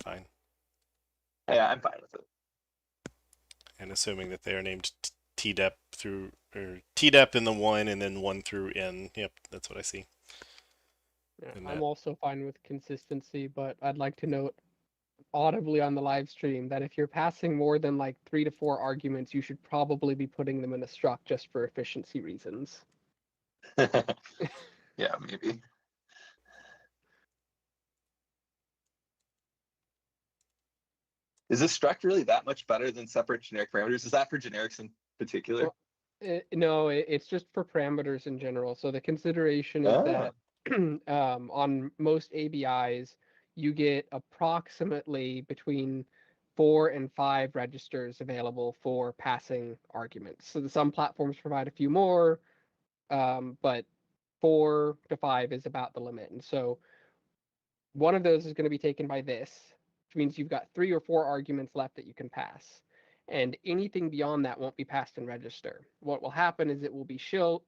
fine. Yeah, I'm fine with it. And assuming that they are named TDEP through, or TDEP in the 1 and then 1 through N. Yep, that's what I see. Yeah, And I'm that- also fine with consistency, but I'd like to note audibly on the live stream that if you're passing more than like 3 to 4 arguments, you should probably be putting them in a struct just for efficiency reasons. Yeah, maybe. Is this struct really that much better than separate generic parameters? Is that for generics in particular? Well, no, it's just for parameters in general. So the consideration is that on most ABIs, you get approximately between 4 and 5 registers available for passing arguments. So some platforms provide a few more, but 4 to 5 is about the limit. And so one of those is going to be taken by this, which means you've got 3 or 4 arguments left that you can pass. And anything beyond that won't be passed in register. What will happen is it will be spilled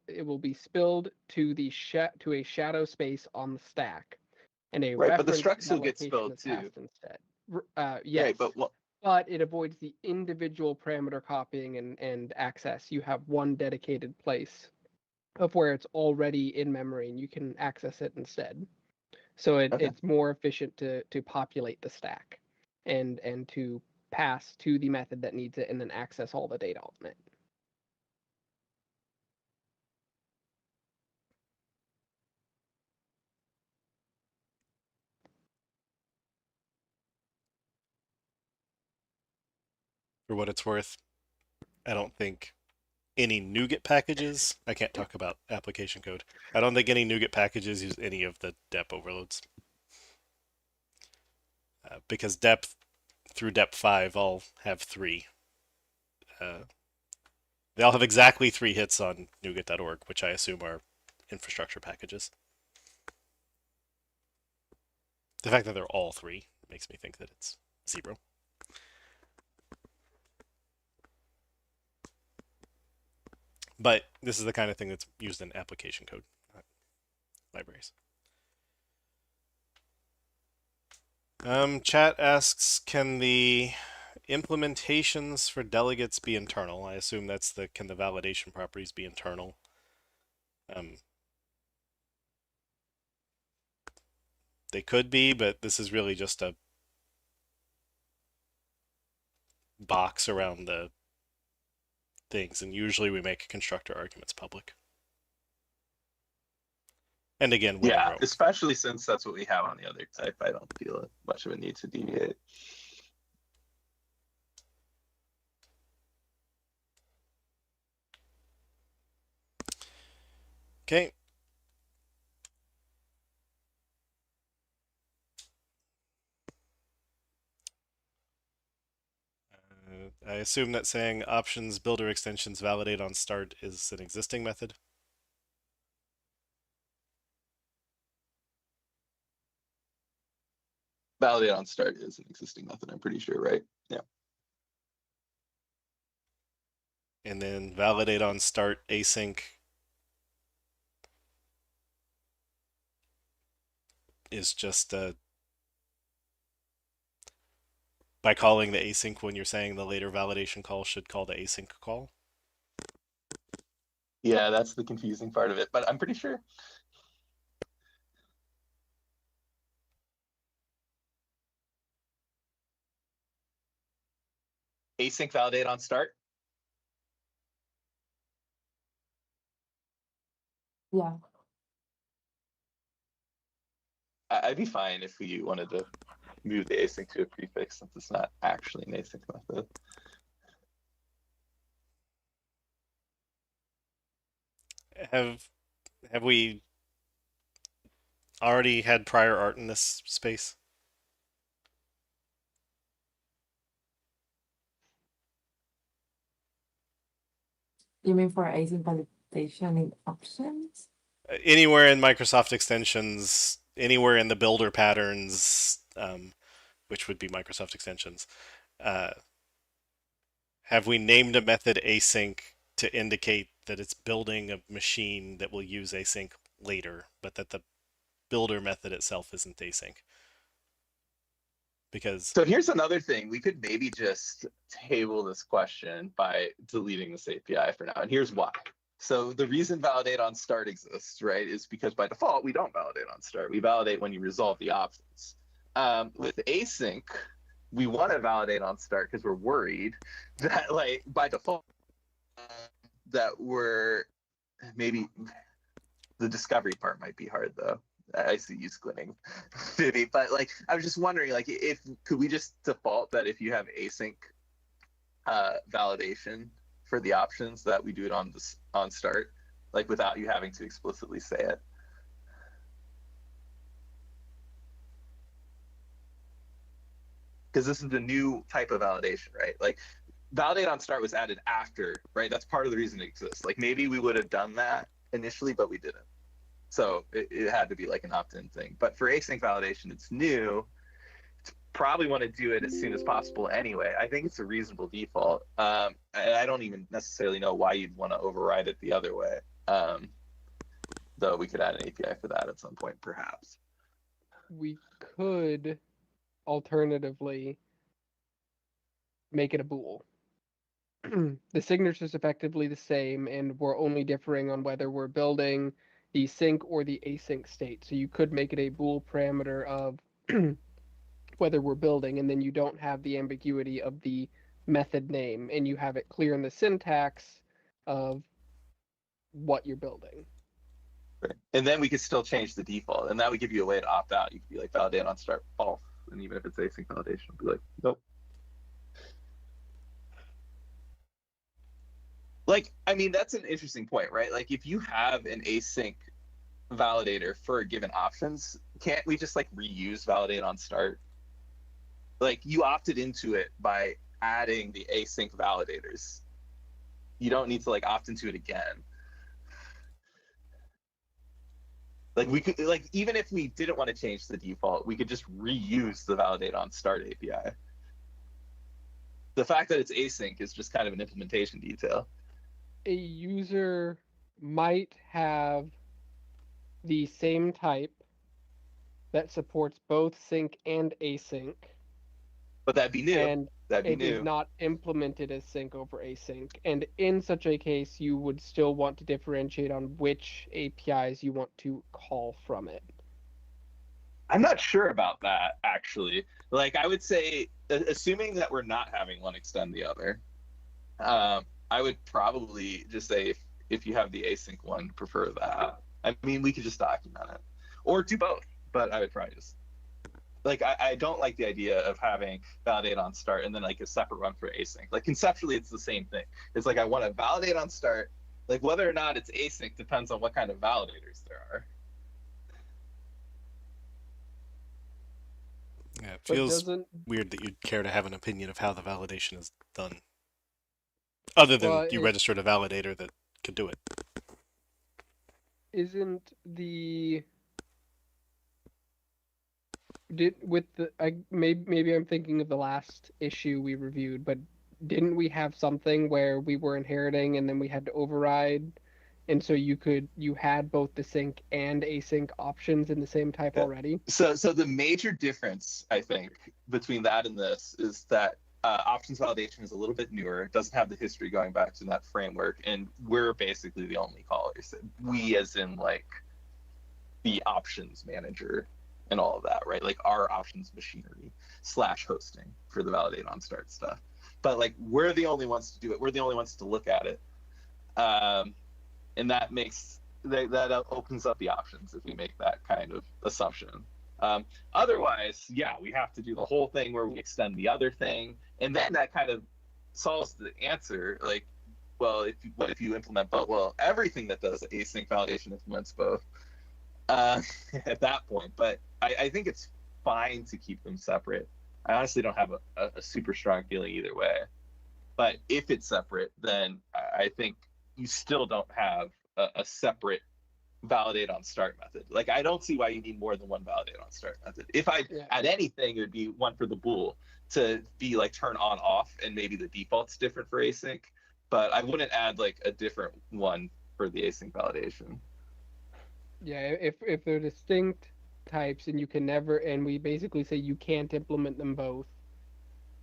to the to a shadow space on the stack, and a Right, but the reference struct still gets allocation spilled is too. passed instead. Yes, Right, but what? but it avoids the individual parameter copying and access. You have one dedicated place of where it's already in memory, and you can access it instead. So Okay. it's more efficient to populate the stack and to pass to the method that needs it and then access all the data on it. For what it's worth, I don't think any NuGet packages, I can't talk about application code. I don't think any NuGet packages use any of the dep overloads. Because dep through dep5 all have 3. They all have exactly 3 hits on NuGet.org, which I assume are infrastructure packages. The fact that they're all 3 makes me think that it's 0. But this is the kind of thing that's used in application code, not libraries. Chat asks, can the implementations for delegates be internal? I assume that's can the validation properties be internal? They could be, but this is really just a box around the things, and usually we make constructor arguments public. And again, Yeah, whatever. especially since that's what we have on the other type. I don't feel much of a need to deviate. Okay. I assume that saying options builder extensions validate on start is an existing method. Validate on start is an existing method, I'm pretty sure, right? Yeah. And then validate on start async is just by calling the async when you're saying the later validation call should call the async call. Yeah, that's the confusing part of it, but I'm pretty sure. Async validate on start. Yeah. I'd be fine if we wanted to move the async to a prefix since it's not actually an async method. Have we already had prior art in this space? You mean for async validation in options? Anywhere in Microsoft extensions, anywhere in the builder patterns, which would be Microsoft extensions, have we named a method async to indicate that it's building a machine that will use async later, but that the builder method itself isn't async? Because so here's another thing. We could maybe just table this question by deleting this API for now. And here's why. So the reason validate on start exists, right, is because by default, we don't validate on start. We validate when you resolve the options. With async, we want to validate on start because we're worried that, like, by default, that we're maybe the discovery part might be hard though. I see you squinting, Vivi, but like I was just wondering, like, if could we just default that if you have async validation for the options that we do it on start, like without you having to explicitly say it. Because this is the new type of validation, right? Like validate on start was added after, right? That's part of the reason it exists. Like maybe we would have done that initially, but we didn't. So it had to be like an opt-in thing. But for async validation, it's new. Probably want to do it as soon as possible anyway. I think it's a reasonable default. And I don't even necessarily know why you'd want to override it the other way. Though we could add an API for that at some point, perhaps. We could alternatively make it a bool. The signature is effectively the same, and we're only differing on whether we're building the sync or the async state. So you could make it a bool parameter of whether we're building, and then you don't have the ambiguity of the method name, and you have it clear in the syntax of what you're building. Right. And then we could still change the default, and that would give you a way to opt out. You could be like validate on start false, and even if it's async validation, it'll be like nope. Like, I mean, that's an interesting point, right? Like, if you have an async validator for given options, can't we just like reuse validate on start? Like, you opted into it by adding the async validators. You don't need to like opt into it again. Like we could, like, even if we didn't want to change the default, we could just reuse the validate on start API. The fact that it's async is just kind of an implementation detail. A user might have the same type that supports both sync and async, But that'd be new. and That'd be it is new. not implemented as sync over async. And in such a case, you would still want to differentiate on which APIs you want to call from it. I'm not sure about that, actually. Like, I would say, assuming that we're not having one extend the other, I would probably just say if you have the async one, prefer that. I mean, we could just document it or do both, but I would probably just, like, I don't like the idea of having validate on start and then like a separate one for async. Like, conceptually, it's the same thing. It's like I want to validate on start. Like, whether or not it's async depends on what kind of validators there are. Yeah, it But feels doesn't weird that you'd care to have an opinion of how the validation is done. Other than Well, you it- registered a validator that could do it. isn't the did with the I maybe I'm thinking of the last issue we reviewed, but didn't we have something where we were inheriting and then we had to override, and so you had both the sync and async options in the same type Yeah. already? So the major difference, I think, between that and this is that options validation is a little bit newer. It doesn't have the history going back to that framework, and we're basically the only callers. We, as in like the options manager and all of that, right? Like our options machinery / hosting for the validate on start stuff. But like we're the only ones to do it. We're the only ones to look at it, and that makes that opens up the options if we make that kind of assumption. Otherwise, yeah, we have to do the whole thing where we extend the other thing, and then that kind of solves the answer. Like, well, what if you implement both? Well, everything that does async validation implements both at that point. But I think it's fine to keep them separate. I honestly don't have a super strong feeling either way. But if it's separate, then I think you still don't have a separate validate on start method. Like, I don't see why you need more than one validate on start method. If I add anything, it would be one for the bool to be like turn on off, and maybe the default's different for async, but I wouldn't add like a different one for the async validation. Yeah, if they're distinct types and you can never, and we basically say you can't implement them both,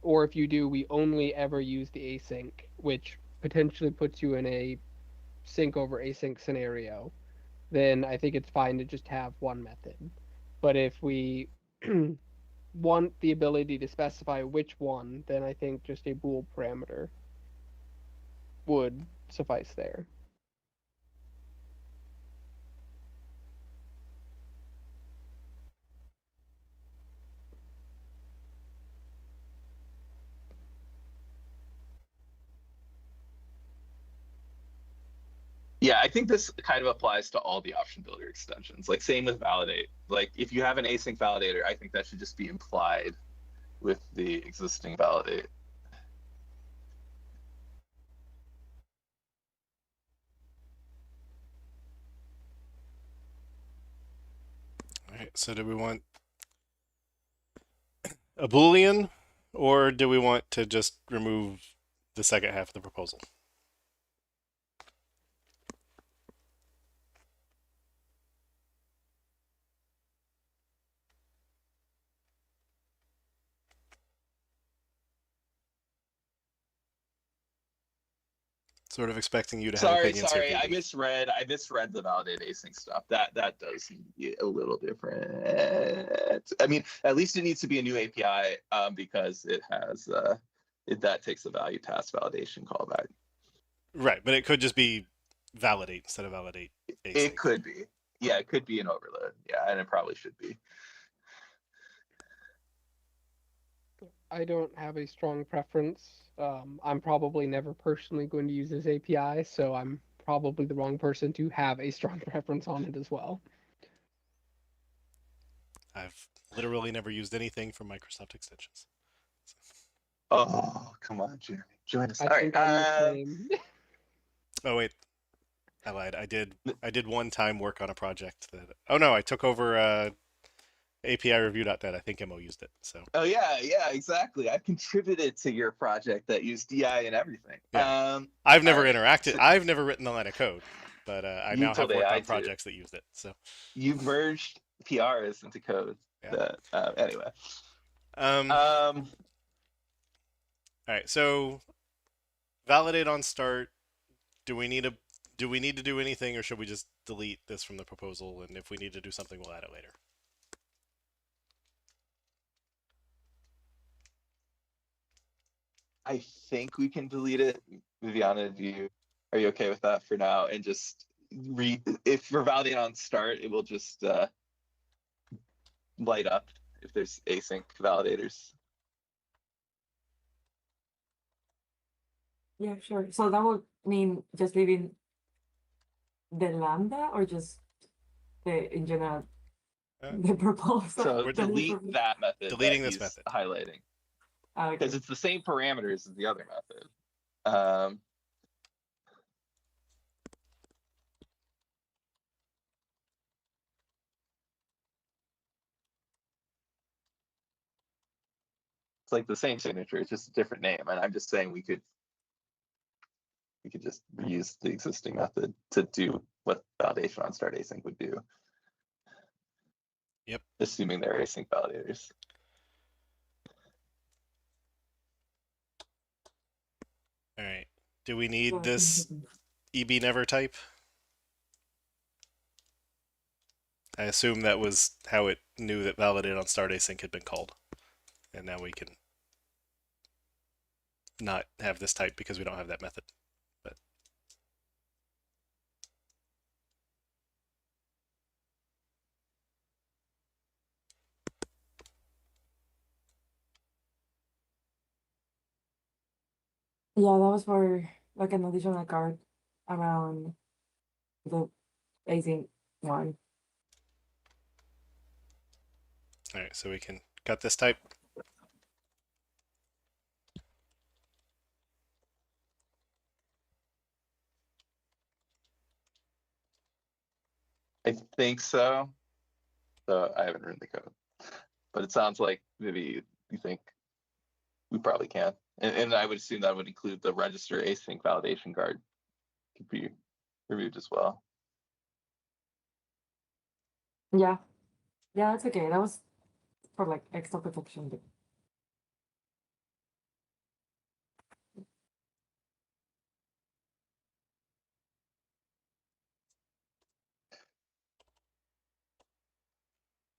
or if you do, we only ever use the async, which potentially puts you in a sync over async scenario, then I think it's fine to just have one method. But if we want the ability to specify which one, then I think just a bool parameter would suffice there. Yeah, I think this kind of applies to all the option builder extensions. Like, same with validate. Like, if you have an async validator, I think that should just be implied with the existing validate. All right, so do we want a Boolean, or do we want to just remove the second half of the proposal? Sort of expecting you to have opinions Sorry, here. I misread the validate async stuff. That does need to be a little different. I mean, at least it needs to be a new API because it has that takes the value task validation callback. Right, but it could just be validate instead of validate async. It could be. Yeah, it could be an overload. Yeah, and it probably should be. I don't have a strong preference. I'm probably never personally going to use this API, so I'm probably the wrong person to have a strong preference on it as well. I've literally never used anything from Microsoft extensions. Oh, come on, Jeremy. Join us. I All think right. I'm the same. Oh wait, I lied. I did one time work on a project that. Oh no, I took over API review.net. I think Mo used it. So Oh yeah, yeah, exactly. I've contributed to your project that used DI and everything. Yeah. I've never Alright, interacted. so I've never written the line of code, but I you now told have worked AI on to. projects that used it. So You've merged PRs into code. Yeah. That anyway. all right. So validate on start. Do we need to do anything, or should we just delete this from the proposal? And if we need to do something, we'll add it later. I think we can delete it. Viviana, are you okay with that for now? And just if we're validating on start, it will just light up if there's async validators. Yeah, sure. So that would mean just leaving the lambda or just in general the proposal. So We're delete that method. deleting that this he's method. Highlighting. Okay. Because it's the same parameters as the other method. It's like the same signature, it's just a different name. And I'm just saying we could just use the existing method to do what validation on start async would do. Yep. Assuming they're async validators. All right. Do we need Yeah, this EB never type? I assume that was how it knew that validate on start async had been called. And now we can not have this type because we don't have that method. But Yeah, that was for like an additional card around the async one. all right, so we can cut this type. I think so. So I haven't written the code. But it sounds like maybe you think we probably can. And I would assume that would include the register async validation card. Could be removed as well. Yeah. Yeah, that's okay. That was for like extra protection.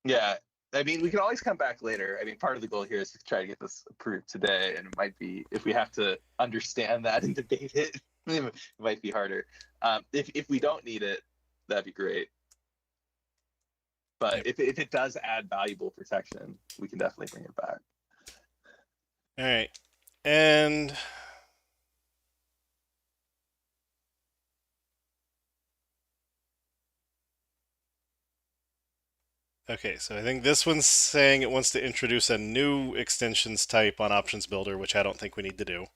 Yeah, I mean, we can always come back later. I mean, part of the goal here is to try to get this approved today, and it might be if we have to understand that and debate it, it might be harder. If we don't need it, that'd be great. But Yep. if it does add valuable protection, we can definitely bring it back. All right. And okay, so I think this one's saying it wants to introduce a new extensions type on options builder, which I don't think we need to do.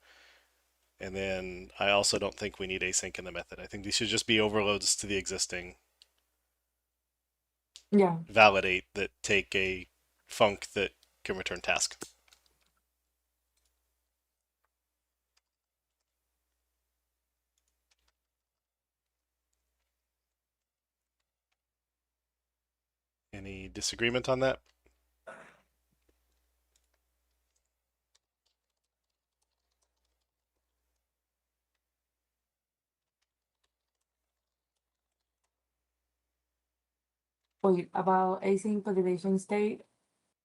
And then I also don't think we need async in the method. I think these should just be overloads to the existing. Yeah. Validate that take a func that can return task. Any disagreement on that? Wait, about async validation state,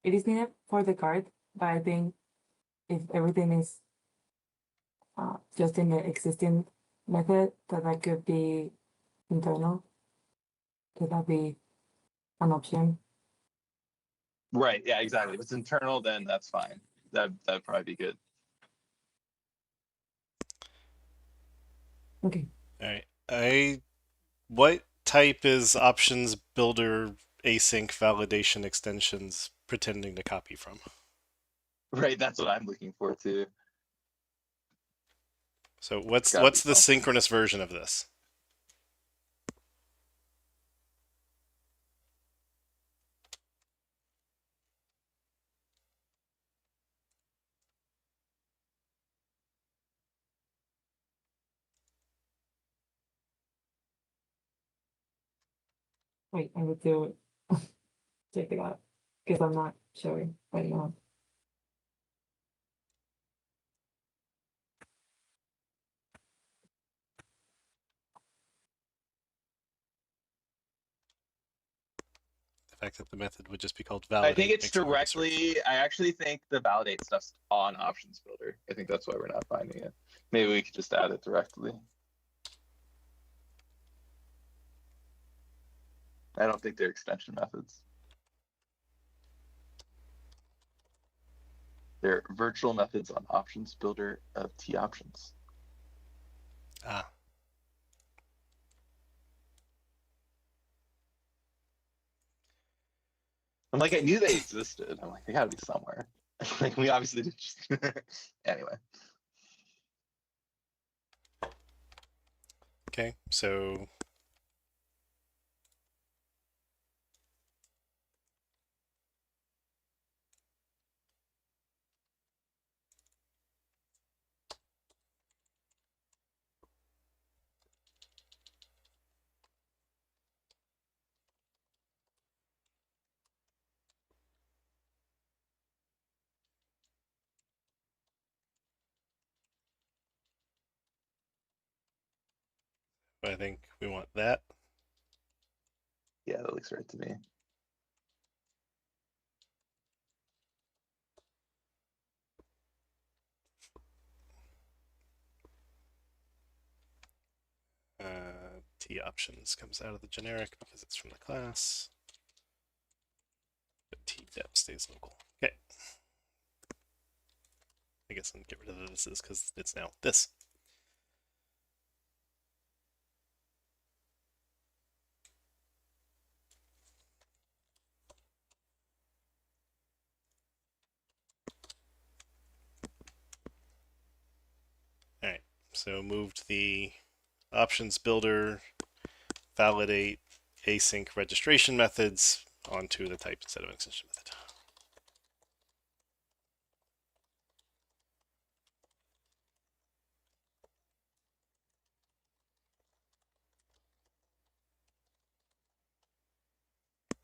it is needed for the card, but I think if everything is just in the existing method, that could be internal. Could that be an option? Right. Yeah. Exactly. If it's internal, then that's fine. That'd probably be good. Okay. All right. What type is options builder async validation extensions pretending to copy from? Right. That's what I'm looking for too. So what's Gotta be the something. synchronous version of this? Wait, I need to check it out because I'm not showing right now. The fact that the method would just be called validate. I think it's makes it hard to search. directly. I actually think the validate stuff's on options builder. I think that's why we're not finding it. Maybe we could just add it directly. I don't think they're extension methods. They're virtual methods on options builder of T options. Ah, I'm like, I knew they existed. I'm like, they gotta be somewhere. Like, we obviously did just anyway. okay. So I think we want that. Yeah, that looks right to me. T options comes out of the generic because it's from the class. But T dep stays local. Okay. I guess I'll get rid of the this is because it's now this. All right. So moved the options builder validate async registration methods onto the type instead of an extension method.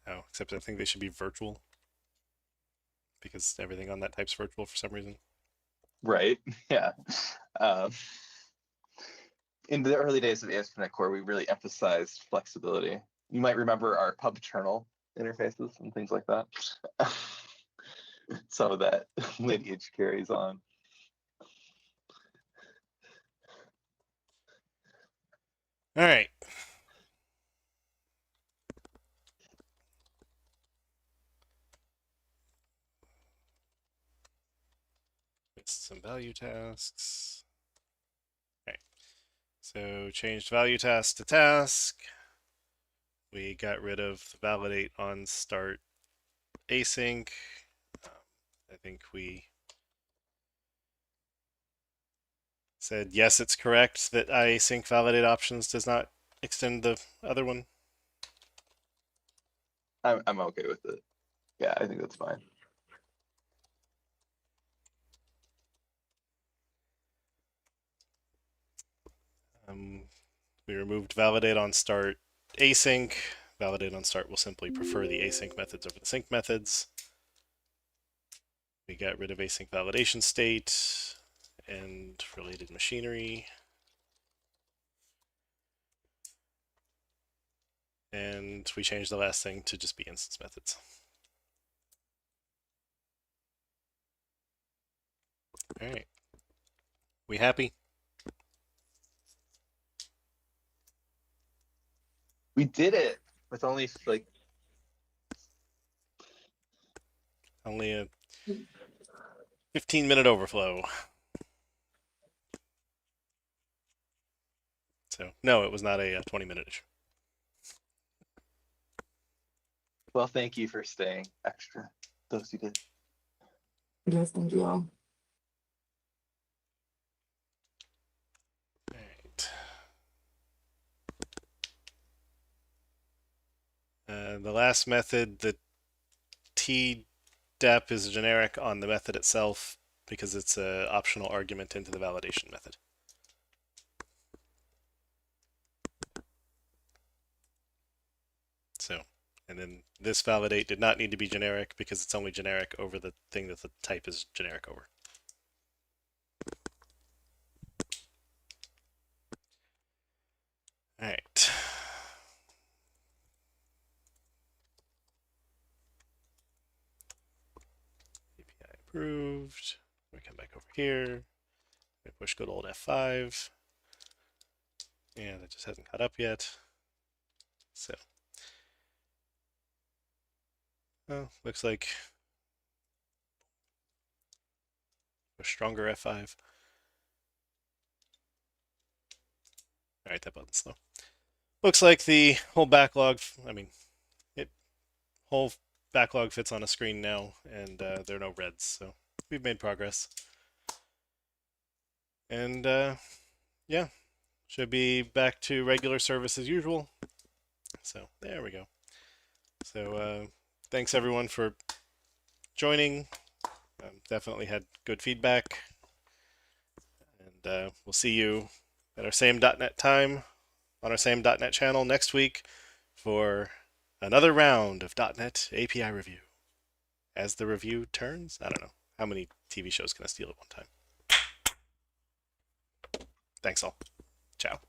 Oh, except I think they should be virtual because everything on that type's virtual for some reason. Right. Yeah. Um, in the early days of ASP.NET Core, we really emphasized flexibility. You might remember our pub-ternal interfaces and things like that. Some of that lineage carries on. All right. Missed some value tasks. Okay. So changed value task to task. We got rid of the validate on start async. I think we said yes, it's correct that async validate options does not extend the other one. I'm okay with it. Yeah, I think that's fine. We removed validate on start async. Validate on start will simply prefer the async methods over the sync methods. We got rid of async validation state and related machinery. And we changed the last thing to just be instance methods. All right. We happy? We did it with only like Only a 15-minute overflow. So no, it was not a 20-minute issue. well, thank you for staying extra. Those who did. Yes, thank you all. Right. The last method, the tdep, is generic on the method itself because it's an optional argument into the validation method. So, and then this validate did not need to be generic because it's only generic over the thing that the type is generic over. All right. API approved. We come back over here. We push good old F5. And it just hasn't caught up yet. So, well, looks like a stronger F5. All right, that button's slow. Looks like the whole backlog, whole backlog fits on a screen now, and there are no reds, so we've made progress. And yeah, should be back to regular service as usual. So there we go. So thanks everyone for joining. Definitely had good feedback, and we'll see you at our same .NET time on our same .NET channel next week for another round of .NET API review. As the review turns, I don't know how many TV shows can I steal at one time. Thanks all. Ciao.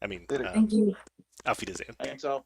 Later. Thank you. Auf Wiedersehen. Thanks all.